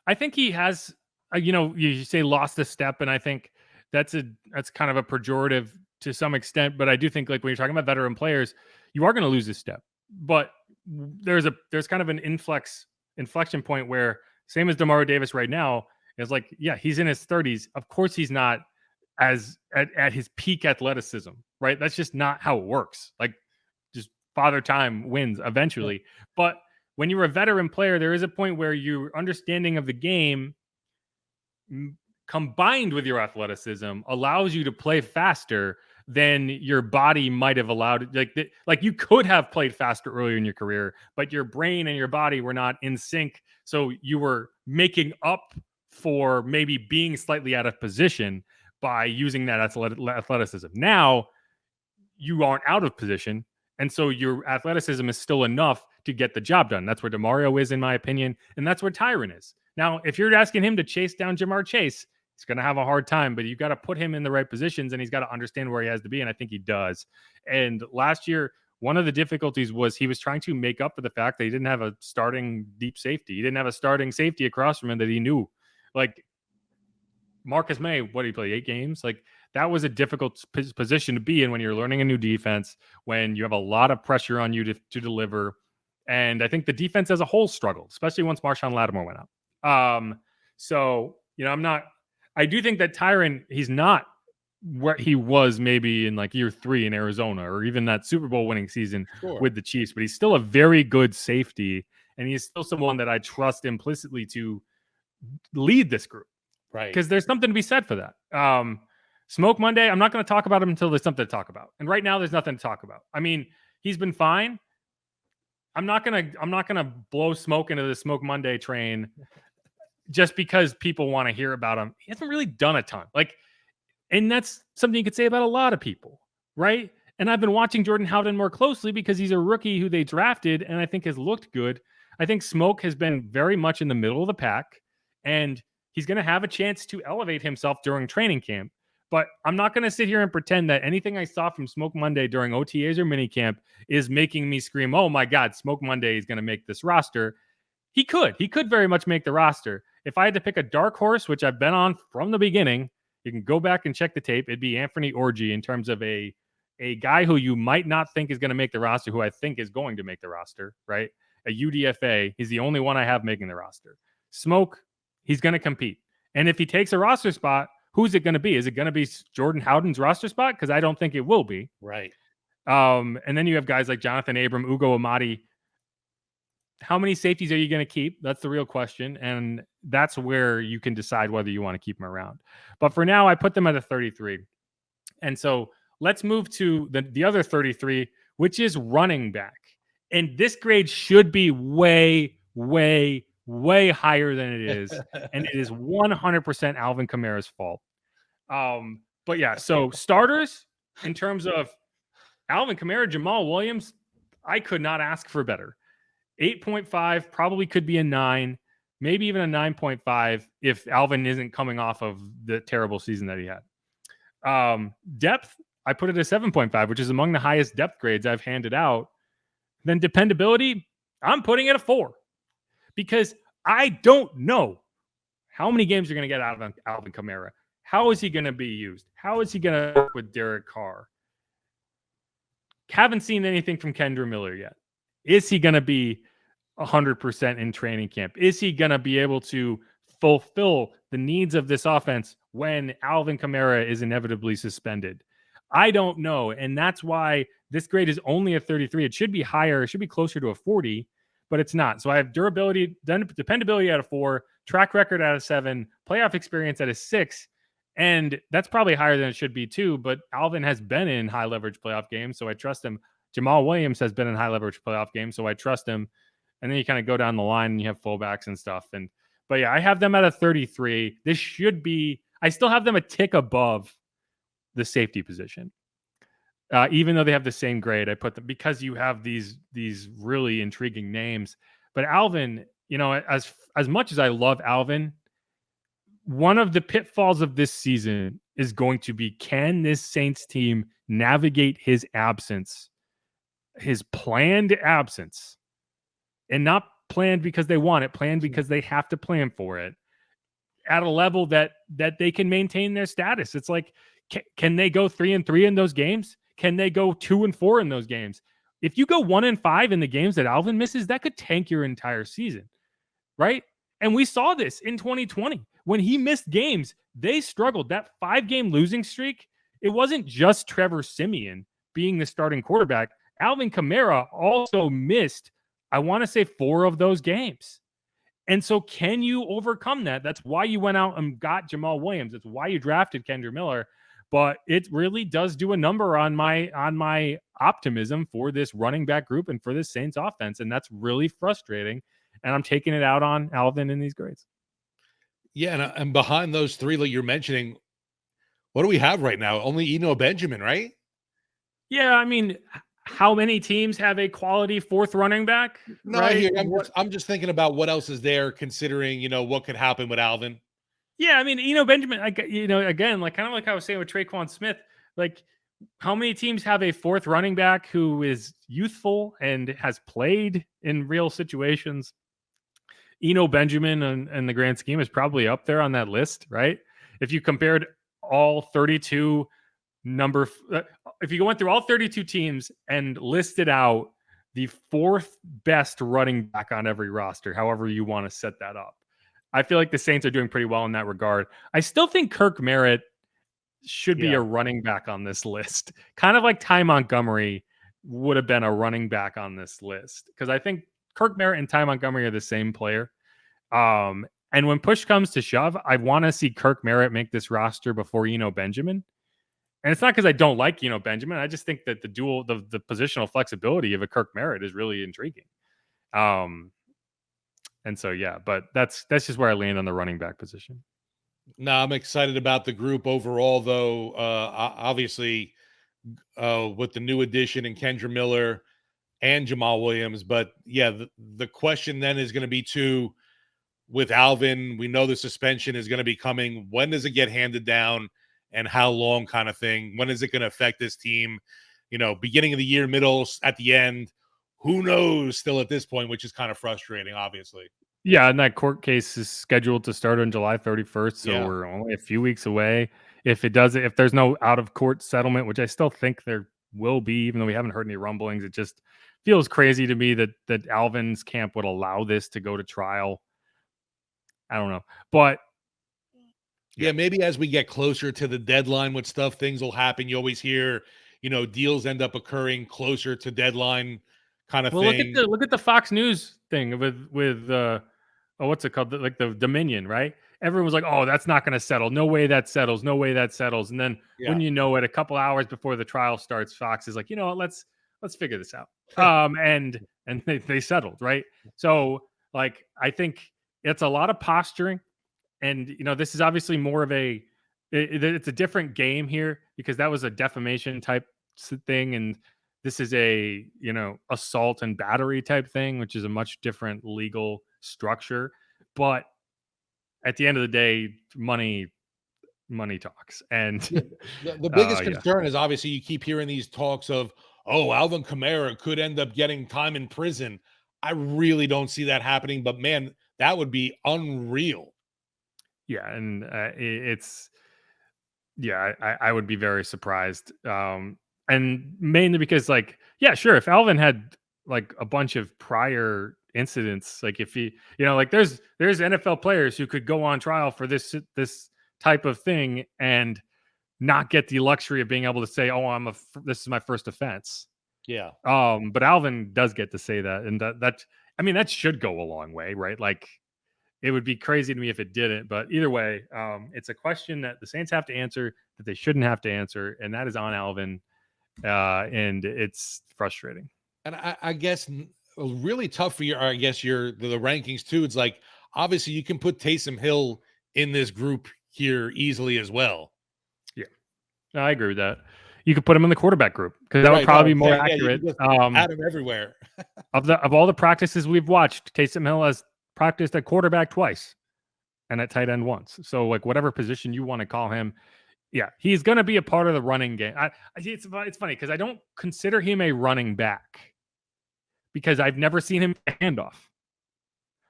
B: I think he has, you say lost a step, and I think that's kind of a pejorative to some extent. But I do think, like, when you're talking about veteran players, you are going to lose a step. But there's kind of an inflection point where, same as DeMario Davis right now, is like, yeah, he's in his 30s. Of course, he's not at his peak athleticism, right? That's just not how it works. Like, just father time wins eventually. But when you're a veteran player, there is a point where your understanding of the game combined with your athleticism allows you to play faster than your body might have allowed. Like you could have played faster earlier in your career, but your brain and your body were not in sync. So you were making up for maybe being slightly out of position by using that athleticism. Now you aren't out of position. And so your athleticism is still enough to get the job done. That's where DeMario is, in my opinion. And that's where Tyrann is. Now, if you're asking him to chase down Jamar Chase, he's going to have a hard time, but you got to put him in the right positions and he's got to understand where he has to be. And I think he does. And last year, one of the difficulties was he was trying to make up for the fact that he didn't have a starting deep safety. He didn't have a starting safety across from him that he knew. Like Marcus May, what did he play? 8 games? Like, that was a difficult position to be in when you're learning a new defense, when you have a lot of pressure on you to deliver. And I think the defense as a whole struggled, especially once Marshawn Lattimore went out. So, I do think that Tyrann, he's not what he was maybe in like year 3 in Arizona or even that Super Bowl winning season with the Chiefs, but he's still a very good safety. And he's still someone that I trust implicitly to lead this group.
A: Right.
B: Because there's something to be said for that. Smoke Monday, I'm not going to talk about him until there's something to talk about. And right now there's nothing to talk about. I mean, he's been fine. I'm not gonna blow smoke into the Smoke Monday train just because people want to hear about him. He hasn't really done a ton. And that's something you could say about a lot of people, right? And I've been watching Jordan Howden more closely because he's a rookie who they drafted and I think has looked good. I think Smoke has been very much in the middle of the pack, and he's going to have a chance to elevate himself during training camp. But I'm not going to sit here and pretend that anything I saw from Smoke Monday during OTAs or minicamp is making me scream, oh my God, Smoke Monday is going to make this roster. He could very much make the roster. If I had to pick a dark horse, which I've been on from the beginning, you can go back and check the tape. It'd be Anthony Orji in terms of a guy who you might not think is going to make the roster, who I think is going to make the roster, right? A UDFA. He's the only one I have making the roster. Smoke, he's going to compete. And if he takes a roster spot, who's it going to be? Is it going to be Jordan Howden's roster spot? Because I don't think it will be.
A: Right.
B: And then you have guys like Jonathan Abram, Ugo Amadi. How many safeties are you going to keep? That's the real question. And that's where you can decide whether you want to keep them around. But for now, I put them at a 33. And so let's move to the other 33, which is running back. And this grade should be way, way, way higher than it is. And it is 100% Alvin Kamara's fault. But yeah, so starters in terms of Alvin Kamara, Jamal Williams, I could not ask for better. 8.5 probably could be a 9, maybe even a 9.5 if Alvin isn't coming off of the terrible season that he had. Depth, I put it at 7.5, which is among the highest depth grades I've handed out. Then dependability, I'm putting it a 4 because I don't know how many games you're going to get out of Alvin Kamara. How is he going to be used? How is he going to work with Derek Carr? haven't seen anything from Kendra Miller yet. Is he going to be 100% in training camp? Is he going to be able to fulfill the needs of this offense when Alvin Kamara is inevitably suspended? I don't know. And that's why this grade is only a 33. It should be higher. It should be closer to a 40, but it's not. So I have durability, dependability at a 4, track record at a 7, playoff experience at a 6. And that's probably higher than it should be too. But Alvin has been in high leverage playoff games, so I trust him. Jamal Williams has been in high leverage playoff games, so I trust him. And then you kind of go down the line and you have fullbacks and stuff. But yeah, I have them at a 33. This should be, I still have them a tick above the safety position. Even though they have the same grade, I put them because you have these really intriguing names. But Alvin, as much as I love Alvin, one of the pitfalls of this season is going to be, can this Saints team navigate his absence, his planned absence, and not planned because they want it, planned because they have to plan for it at a level that they can maintain their status. It's like, can they go 3-3 in those games? Can they go 2-4 in those games? If you go 1-5 in the games that Alvin misses, that could tank your entire season, right? And we saw this in 2020. When he missed games, they struggled. That 5-game losing streak, it wasn't just Trevor Siemian being the starting quarterback. Alvin Kamara also missed, I want to say, 4 of those games. And so can you overcome that? That's why you went out and got Jamal Williams. That's why you drafted Kendra Miller. But it really does do a number on my optimism for this running back group and for this Saints offense. And that's really frustrating. And I'm taking it out on Alvin in these grades.
A: Yeah, and behind those 3 that you're mentioning, what do we have right now? Only Eno Benjamin, right?
B: Yeah, I mean, how many teams have a quality 4th running back?
A: No,
B: right?
A: I'm just thinking about what else is there, considering what could happen with Alvin.
B: Yeah, I mean, Benjamin, again, like kind of like I was saying with Traquan Smith, like how many teams have a 4th running back who is youthful and has played in real situations? Benjamin and the grand scheme is probably up there on that list, right? If you compared all 32 if you went through all 32 teams and listed out the 4th best running back on every roster, however you want to set that up, I feel like the Saints are doing pretty well in that regard. I still think Kirk Merritt should be a running back on this list, kind of like Ty Montgomery would have been a running back on this list, because I think Kirk Merritt and Ty Montgomery are the same player. And when push comes to shove, I want to see Kirk Merritt make this roster before Benjamin. And it's not because I don't like Benjamin. I just think that the positional flexibility of a Kirk Merritt is really intriguing. And so, yeah, but that's just where I land on the running back position.
A: No, I'm excited about the group overall, though. Obviously, with the new addition in Kendra Miller and Jamal Williams. But yeah, the question then is going to be too, with Alvin, we know the suspension is going to be coming. When does it get handed down and how long, kind of thing? When is it going to affect this team? Beginning of the year, middle, at the end, who knows still at this point, which is kind of frustrating, obviously.
B: Yeah, and that court case is scheduled to start on July 31st, so we're only a few weeks away. If there's no out-of-court settlement, which I still think there will be, even though we haven't heard any rumblings, it just feels crazy to me that Alvin's camp would allow this to go to trial. I don't know. But
A: yeah, maybe as we get closer to the deadline with stuff, things will happen. You always hear, deals end up occurring closer to deadline kind of thing.
B: Look at the Fox News thing with what's it called? Like the Dominion, right? Everyone was like, "Oh, that's not going to settle. No way that settles. No way that settles." And then when you know it, a couple hours before the trial starts, Fox is like, "You know what? Let's figure this out." And they settled, right? So, like, I think it's a lot of posturing, and this is obviously more of it's a different game here because that was a defamation type thing, and this is a assault and battery type thing, which is a much different legal structure. But at the end of the day, money talks. And
A: the biggest concern is obviously you keep hearing these talks of, oh, Alvin Kamara could end up getting time in prison. I really don't see that happening, but man, that would be unreal.
B: Yeah, and I would be very surprised. And mainly because, like, yeah, sure, if Alvin had like a bunch of prior incidents, like if he, like there's NFL players who could go on trial for this type of thing and not get the luxury of being able to say, "Oh, this is my first offense."
A: Yeah.
B: But Alvin does get to say that, and that should go a long way, right? Like, it would be crazy to me if it didn't. But either way, it's a question that the Saints have to answer, that they shouldn't have to answer, and that is on Alvin. And it's frustrating.
A: And I guess really tough for I guess the rankings too. It's like, obviously you can put Taysom Hill in this group here easily as well.
B: Yeah, I agree with that. You could put him in the quarterback group because that would probably be more accurate.
A: Add him everywhere.
B: of all the practices we've watched, Taysom Hill has practiced at quarterback twice and at tight end once. So, like, whatever position you want to call him, yeah, he's going to be a part of the running game. It's funny because I don't consider him a running back because I've never seen him handoff.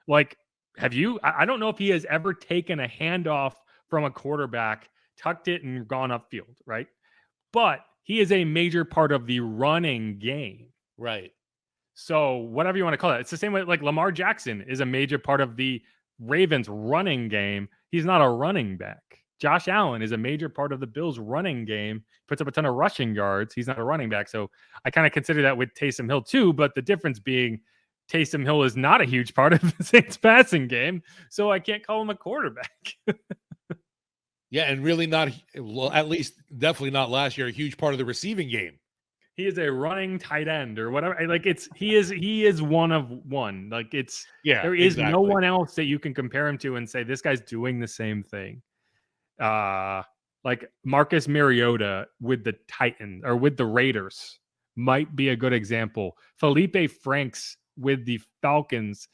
B: Like, have you? I don't know if he has ever taken a handoff from a quarterback, tucked it, and gone upfield, right? But he is a major part of the running game.
A: Right.
B: So whatever you want to call it. It's the same way, like, Lamar Jackson is a major part of the Ravens running game. He's not a running back. Josh Allen is a major part of the Bills running game, puts up a ton of rushing yards. He's not a running back. So I kind of consider that with Taysom Hill too, but the difference being Taysom Hill is not a huge part of the Saints passing game. So I can't call him a quarterback.
A: Yeah. And really not, well, at least definitely not last year, a huge part of the receiving game.
B: He is a running tight end or whatever. Like, he is one of one. Like, there is exactly no one else that you can compare him to and say, this guy's doing the same thing. Like Marcus Mariota with the Titans or with the Raiders might be a good example. Felipe Franks with the Falcons,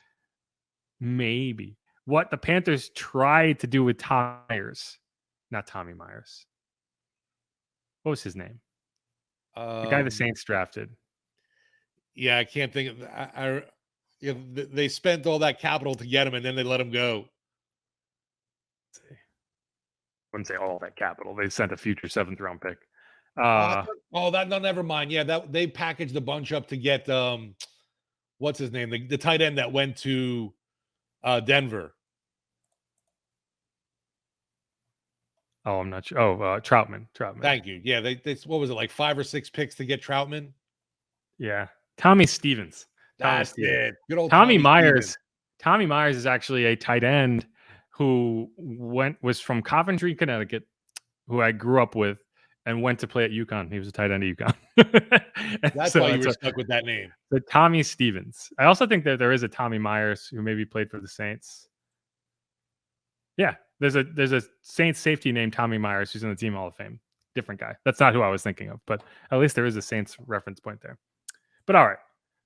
B: maybe. What the Panthers tried to do with not Tommy Myers. What was his name? The guy the Saints drafted.
A: Yeah, I can't think of. They spent all that capital to get him, and then they let him go.
B: Wouldn't say all that capital. They sent a future 7th round pick.
A: Never mind. Yeah, that they packaged a bunch up to get what's his name? The tight end that went to Denver.
B: Oh, I'm not sure. Oh, Troutman.
A: Thank you. Yeah, they what was it, like 5 or 6 picks to get Troutman?
B: Yeah, Tommy Stevens.
A: That's it. Good old
B: Tommy Myers. Stevens. Tommy Myers is actually a tight end who was from Coventry, Connecticut, who I grew up with and went to play at UConn. He was a tight end at UConn.
A: That's why you were stuck with that name.
B: The Tommy Stevens. I also think that there is a Tommy Myers who maybe played for the Saints. Yeah, there's a Saints safety named Tommy Myers who's in the Team Hall of Fame. Different guy. That's not who I was thinking of, but at least there is a Saints reference point there. But all right,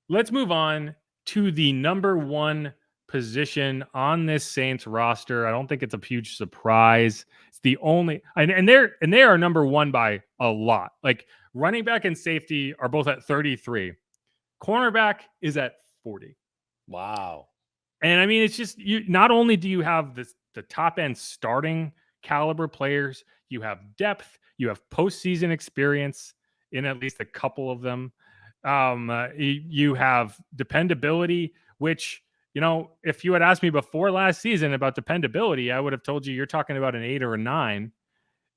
B: let's move on to the number 1 position on this Saints roster. I don't think it's a huge surprise. It's the only, and they are number 1 by a lot. Like, running back and safety are both at 33. Cornerback is at 40.
A: Wow.
B: And I mean, it's just, not only do you have the top end starting caliber players, you have depth, you have postseason experience in at least a couple of them. You have dependability, which, if you had asked me before last season about dependability, I would have told you you're talking about an 8 or a 9.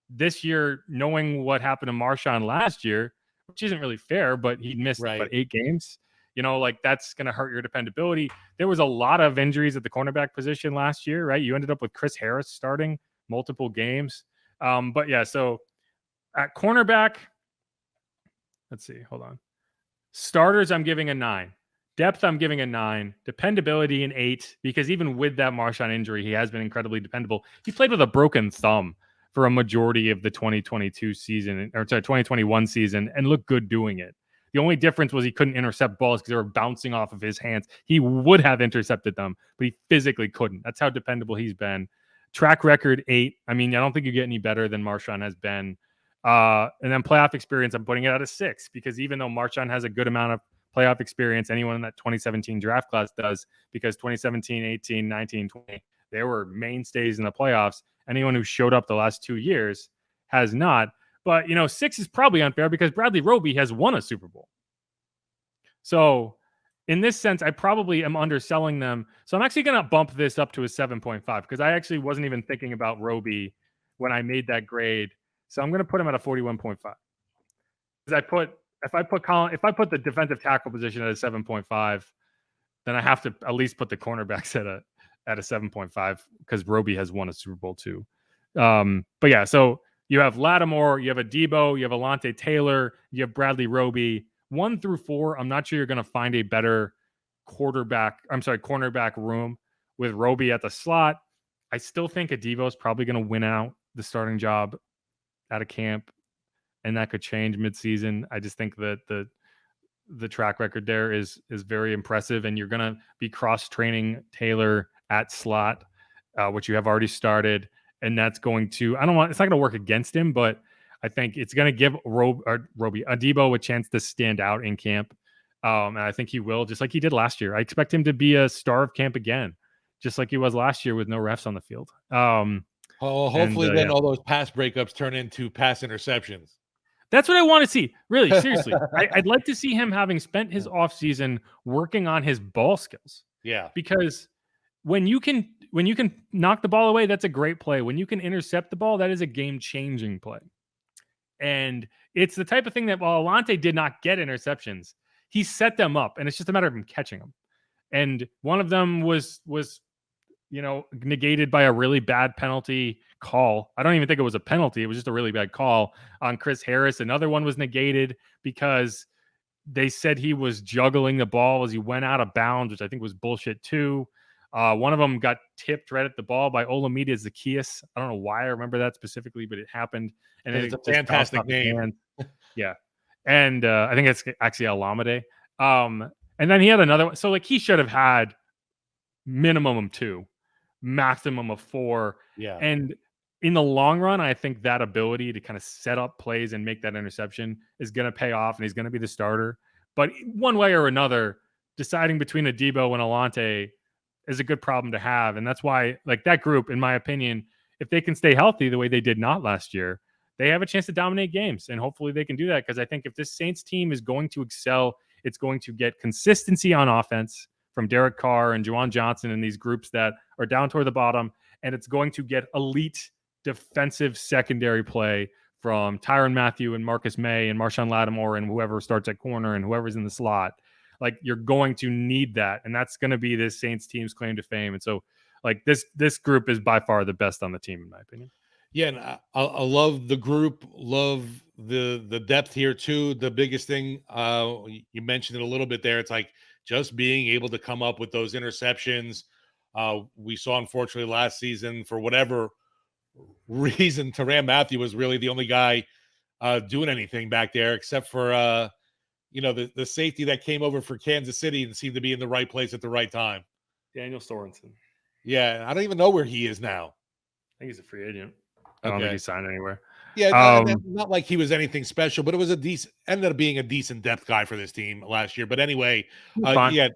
B: This year, knowing what happened to Marshawn last year, which isn't really fair, but he missed 8 games. Like, that's going to hurt your dependability. There was a lot of injuries at the cornerback position last year, right? You ended up with Chris Harris starting multiple games. But yeah, so at cornerback, let's see, hold on. Starters, I'm giving a 9. Depth, I'm giving a 9. Dependability, an 8, because even with that Marshawn injury, he has been incredibly dependable. He played with a broken thumb for a majority of the 2022 season, or 2021 season, and looked good doing it. The only difference was he couldn't intercept balls because they were bouncing off of his hands. He would have intercepted them, but he physically couldn't. That's how dependable he's been. Track record, 8. I mean, I don't think you get any better than Marshawn has been. And then playoff experience, I'm putting it at a 6, because even though Marshawn has a good amount of playoff experience, anyone in that 2017 draft class does, because 2017, 18, 19, 20, they were mainstays in the playoffs. Anyone who showed up the last 2 years has not. But 6 is probably unfair because Bradley Roby has won a Super Bowl. So in this sense, I probably am underselling them. So I'm actually going to bump this up to a 7.5 because I actually wasn't even thinking about Roby when I made that grade. So I'm going to put him at a 41.5. Because if I put the defensive tackle position at a 7.5, then I have to at least put the cornerbacks at a 7.5 because Roby has won a Super Bowl too. But yeah, so you have Lattimore, you have a Debo, you have Alontae Taylor, you have Bradley Roby. 1 through 4, I'm not sure you're going to find a better cornerback room with Roby at the slot. I still think Adebo is probably going to win out the starting job out of camp, and that could change midseason. I just think that the track record there is very impressive, and you're going to be cross-training Taylor at slot, which you have already started, and that's going to it's not going to work against him, but I think it's going to give Adebo a chance to stand out in camp. And I think he will, just like he did last year. I expect him to be a star of camp again, just like he was last year with no refs on the field.
A: Hopefully then all those pass breakups turn into pass interceptions.
B: That's what I want to see. Really, seriously. I'd like to see him having spent his offseason working on his ball skills.
A: Yeah.
B: Because when you can knock the ball away, that's a great play. When you can intercept the ball, that is a game-changing play. And it's the type of thing that while Alontae did not get interceptions, he set them up, and it's just a matter of him catching them. And one of them was negated by a really bad penalty call. I don't even think it was a penalty. It was just a really bad call on Chris Harris. Another one was negated because they said he was juggling the ball as he went out of bounds, which I think was bullshit too. One of them got tipped right at the ball by Olamide Zaccheaus. I don't know why I remember that specifically, but it happened. And
A: it's a fantastic name.
B: Yeah. And I think it's actually Olamide. And then he had another one. So like he should have had minimum of 2, maximum of 4.
A: Yeah.
B: And in the long run, I think that ability to kind of set up plays and make that interception is going to pay off, and he's going to be the starter. But one way or another, deciding between Adebo and Alontae is a good problem to have. And that's why, like, that group, in my opinion, if they can stay healthy the way they did not last year, they have a chance to dominate games. And hopefully they can do that, because I think if this Saints team is going to excel, it's going to get consistency on offense from Derek Carr and Juwan Johnson and these groups that are down toward the bottom. And it's going to get elite defensive secondary play from Tyrann Mathieu and Marcus May and Marshawn Lattimore and whoever starts at corner and whoever's in the slot. Like, you're going to need that. And that's going to be this Saints team's claim to fame. And so, like, this group is by far the best on the team, in my opinion.
A: Yeah, and I love the group, love the depth here too. The biggest thing, you mentioned it a little bit there, it's like just being able to come up with those interceptions. We saw, unfortunately, last season, for whatever reason, Tyrann Mathieu was really the only guy doing anything back there, except for the safety that came over for Kansas City and seemed to be in the right place at the right time.
B: Daniel Sorensen.
A: Yeah, I don't even know where he is now.
B: I think he's a free agent. I don't think he signed anywhere.
A: Yeah, not like he was anything special, but it was ended up being a decent depth guy for this team last year. But anyway, yeah,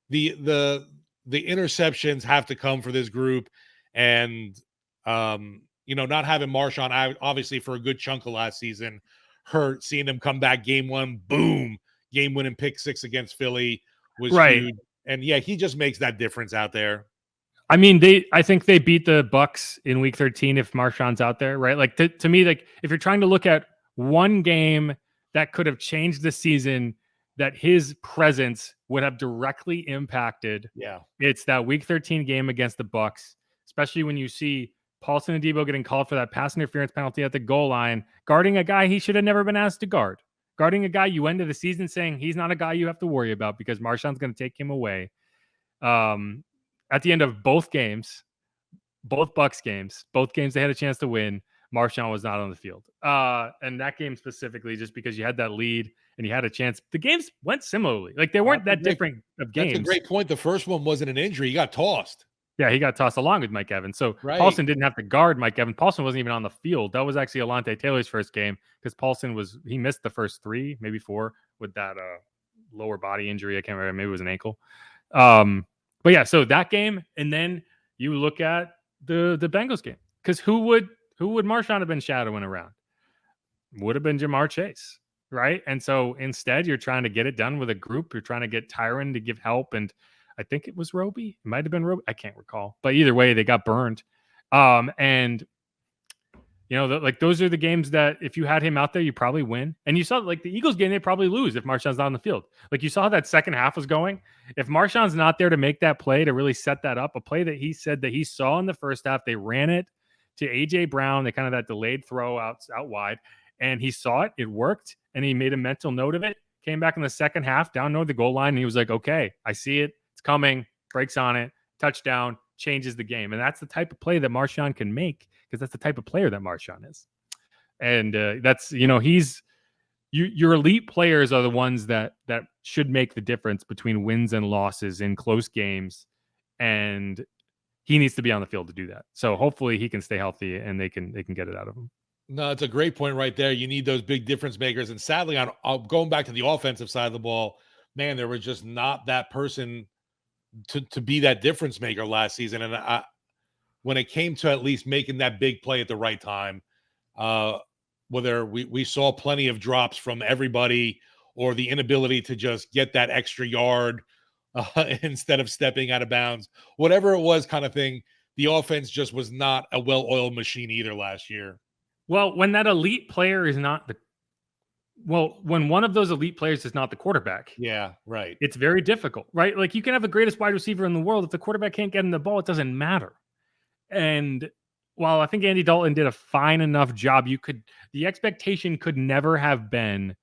A: the interceptions have to come for this group, and not having Marshawn obviously for a good chunk of last season hurt. Seeing him come back game 1, boom, game winning pick 6 against Philly was huge. And yeah, he just makes that difference out there.
B: I mean, I think they beat the Bucs in week 13 if Marshawn's out there, right? Like, to me, like, if you're trying to look at one game that could have changed the season, that his presence would have directly impacted, it's that week 13 game against the Bucs, especially when you see Paulson and Debo getting called for that pass interference penalty at the goal line, guarding a guy he should have never been asked to guard, guarding a guy you ended the season saying he's not a guy you have to worry about because Marshawn's going to take him away. At the end of both games, both Bucs games, both games they had a chance to win, Marshawn was not on the field. And that game specifically, just because you had that lead and you had a chance, the games went similarly. Like, they weren't that different of games.
A: That's a great point. The first one wasn't an injury. He got tossed.
B: Yeah, he got tossed along with Mike Evans. So Paulson didn't have to guard Mike Evans. Paulson wasn't even on the field. That was actually Alontae Taylor's first game, because Paulson he missed the first 3, maybe 4 with that lower body injury. I can't remember. Maybe it was an ankle. But yeah, so that game, and then you look at the Bengals game, because who would Marshawn have been shadowing around? would have been Jamar Chase, right? And so instead, you're trying to get it done with a group. You're trying to get Tyron to give help, and I think it was Roby. It might have been Roby. I can't recall, but either way, they got burned. And like those are the games that if you had him out there, you probably win. And you saw like the Eagles game, they probably lose if Marshawn's not on the field. Like you saw how that second half was going. If Marshawn's not there to make that play, to really set that up, a play that he said that he saw in the first half, they ran it to AJ Brown, they kind of that delayed throw out wide, and he saw it, it worked, and he made a mental note of it, came back in the second half, down near the goal line, and he was like, okay, I see it, it's coming, breaks on it, touchdown, changes the game. And that's the type of play that Marshawn can make, because that's the type of player that Marshawn is. And that's, your elite players are the ones that should make the difference between wins and losses in close games. And he needs to be on the field to do that. So hopefully he can stay healthy and they can get it out of him.
A: No, it's a great point right there. You need those big difference makers. And sadly, on going back to the offensive side of the ball, man, there was just not that person to be that difference maker last season. And when it came to at least making that big play at the right time, whether we saw plenty of drops from everybody or the inability to just get that extra yard instead of stepping out of bounds, whatever it was kind of thing, the offense just was not a well-oiled machine either last year.
B: Well, when that elite player is not when one of those elite players is not the quarterback.
A: Yeah, right.
B: It's very difficult, right? Like you can have the greatest wide receiver in the world. If the quarterback can't get him the ball, it doesn't matter. And while I think Andy Dalton did a fine enough job, the expectation could never have been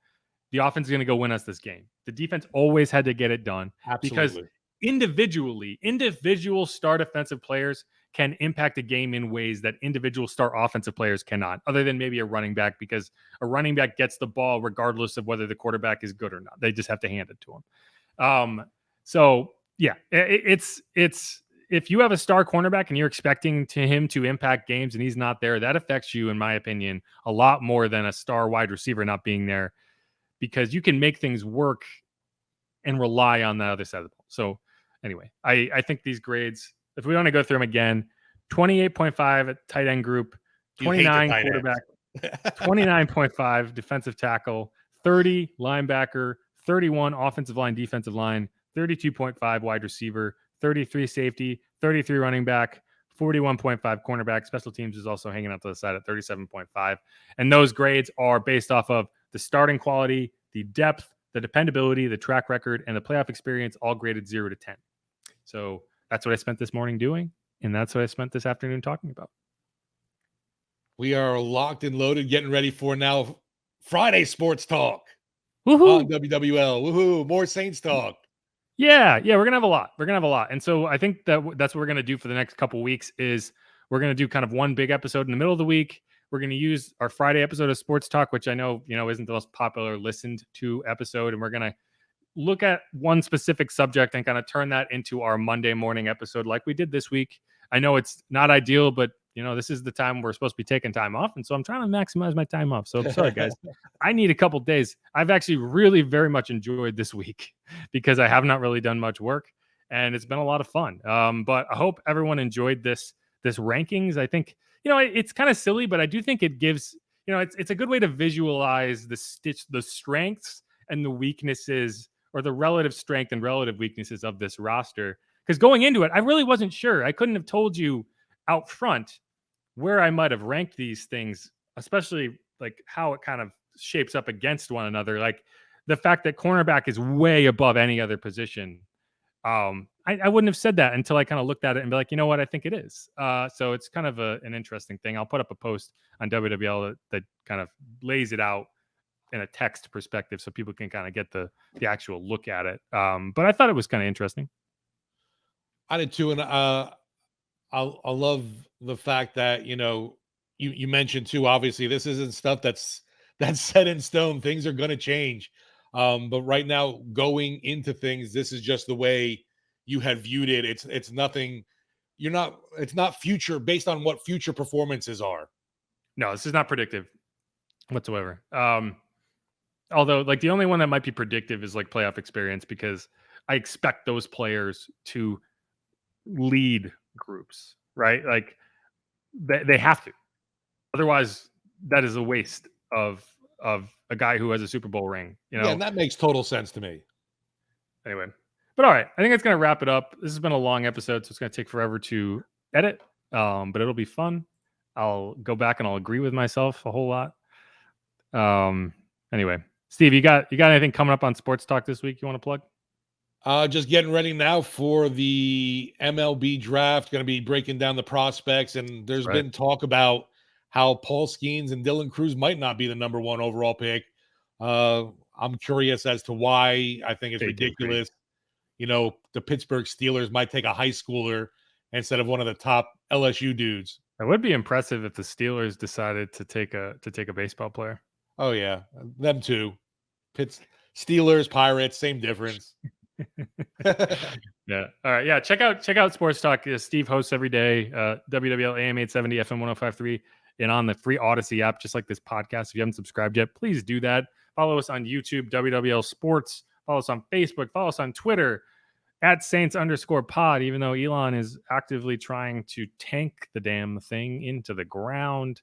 B: the offense is going to go win us this game. The defense always had to get it done.
A: Absolutely.
B: Because individual star defensive players can impact a game in ways that individual star offensive players cannot, other than maybe a running back, because a running back gets the ball regardless of whether the quarterback is good or not. They just have to hand it to him. So yeah, it's if you have a star cornerback and you're expecting him to impact games and he's not there, that affects you, in my opinion, a lot more than a star wide receiver not being there, because you can make things work and rely on the other side of the ball. So anyway, I think these grades, if we want to go through them again, 28.5 at tight end group, 29 quarterback, 29.5 defensive tackle, 30 linebacker, 31 offensive line, defensive line, 32.5 wide receiver, 33 safety, 33 running back, 41.5 cornerback. Special teams is also hanging out to the side at 37.5. And those grades are based off of the starting quality, the depth, the dependability, the track record, and the playoff experience, all graded 0 to 10. So that's what I spent this morning doing, and that's what I spent this afternoon talking about.
A: We are locked and loaded, getting ready for now Friday sports talk.
B: Woohoo!
A: On WWL. Woohoo! More Saints talk.
B: Yeah, we're gonna have a lot. And so I think that's what we're gonna do for the next couple weeks is we're gonna do kind of one big episode in the middle of the week. We're going to use our Friday episode of Sports Talk, which I know, isn't the most popular listened to episode. And we're going to look at one specific subject and kind of turn that into our Monday morning episode like we did this week. I know it's not ideal, but, this is the time we're supposed to be taking time off. And so I'm trying to maximize my time off. So I'm sorry, guys. I need a couple days. I've actually really very much enjoyed this week because I have not really done much work and it's been a lot of fun. But I hope everyone enjoyed this rankings. I think, it's kind of silly, but I do think it gives, it's a good way to visualize the strengths and the weaknesses, or the relative strength and relative weaknesses of this roster. Because going into it, I really wasn't sure. I couldn't have told you out front where I might have ranked these things, especially like how it kind of shapes up against one another. Like the fact that cornerback is way above any other position. I wouldn't have said that until I kind of looked at it and be like, you know what, I think it is. So it's kind of an interesting thing. I'll put up a post on WWL that kind of lays it out in a text perspective so people can kind of get the actual look at it. But I thought it was kind of interesting.
A: I did too. And I love the fact that, you mentioned too, obviously this isn't stuff that's set in stone. Things are going to change. But right now, going into things, this is just the way you had viewed it. It's nothing. It's not future based on what future performances are.
B: No, this is not predictive whatsoever. Although like the only one that might be predictive is like playoff experience, because I expect those players to lead groups, right? Like they have to. Otherwise, that is a waste of of a guy who has a Super Bowl ring.
A: Yeah, and that makes total sense to me.
B: Anyway, but all right, I think it's going to wrap it up. This has been a long episode, so it's going to take forever to edit, but it'll be fun. I'll go back and I'll agree with myself a whole lot. Anyway, Steve, you got anything coming up on Sports Talk this week you want to plug?
A: Just getting ready now for the MLB draft. Going to be breaking down the prospects, and there's been talk about how Paul Skeens and Dylan Cruz might not be the number 1 overall pick. I'm curious as to why. I think it's ridiculous. You know, the Pittsburgh Steelers might take a high schooler instead of one of the top LSU dudes.
B: That would be impressive if the Steelers decided to take a baseball player.
A: Oh yeah, them too. Steelers, Pirates, same difference.
B: Yeah. All right. Yeah. Check out Sports Talk. Steve hosts every day. WWL AM 870 FM 1053 and on the free Odyssey app, just like this podcast. If you haven't subscribed yet, please do that. Follow us on YouTube, WWL Sports. Follow us on Facebook. Follow us on Twitter at Saints_pod, even though Elon is actively trying to tank the damn thing into the ground.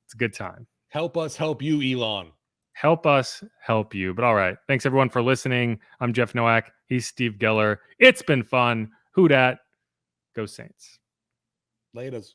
B: It's a good time.
A: Help us help you, Elon.
B: Help us help you. But all right. Thanks everyone for listening. I'm Jeff Nowak. He's Steve Geller. It's been fun. Who dat? Go Saints.
A: Laters.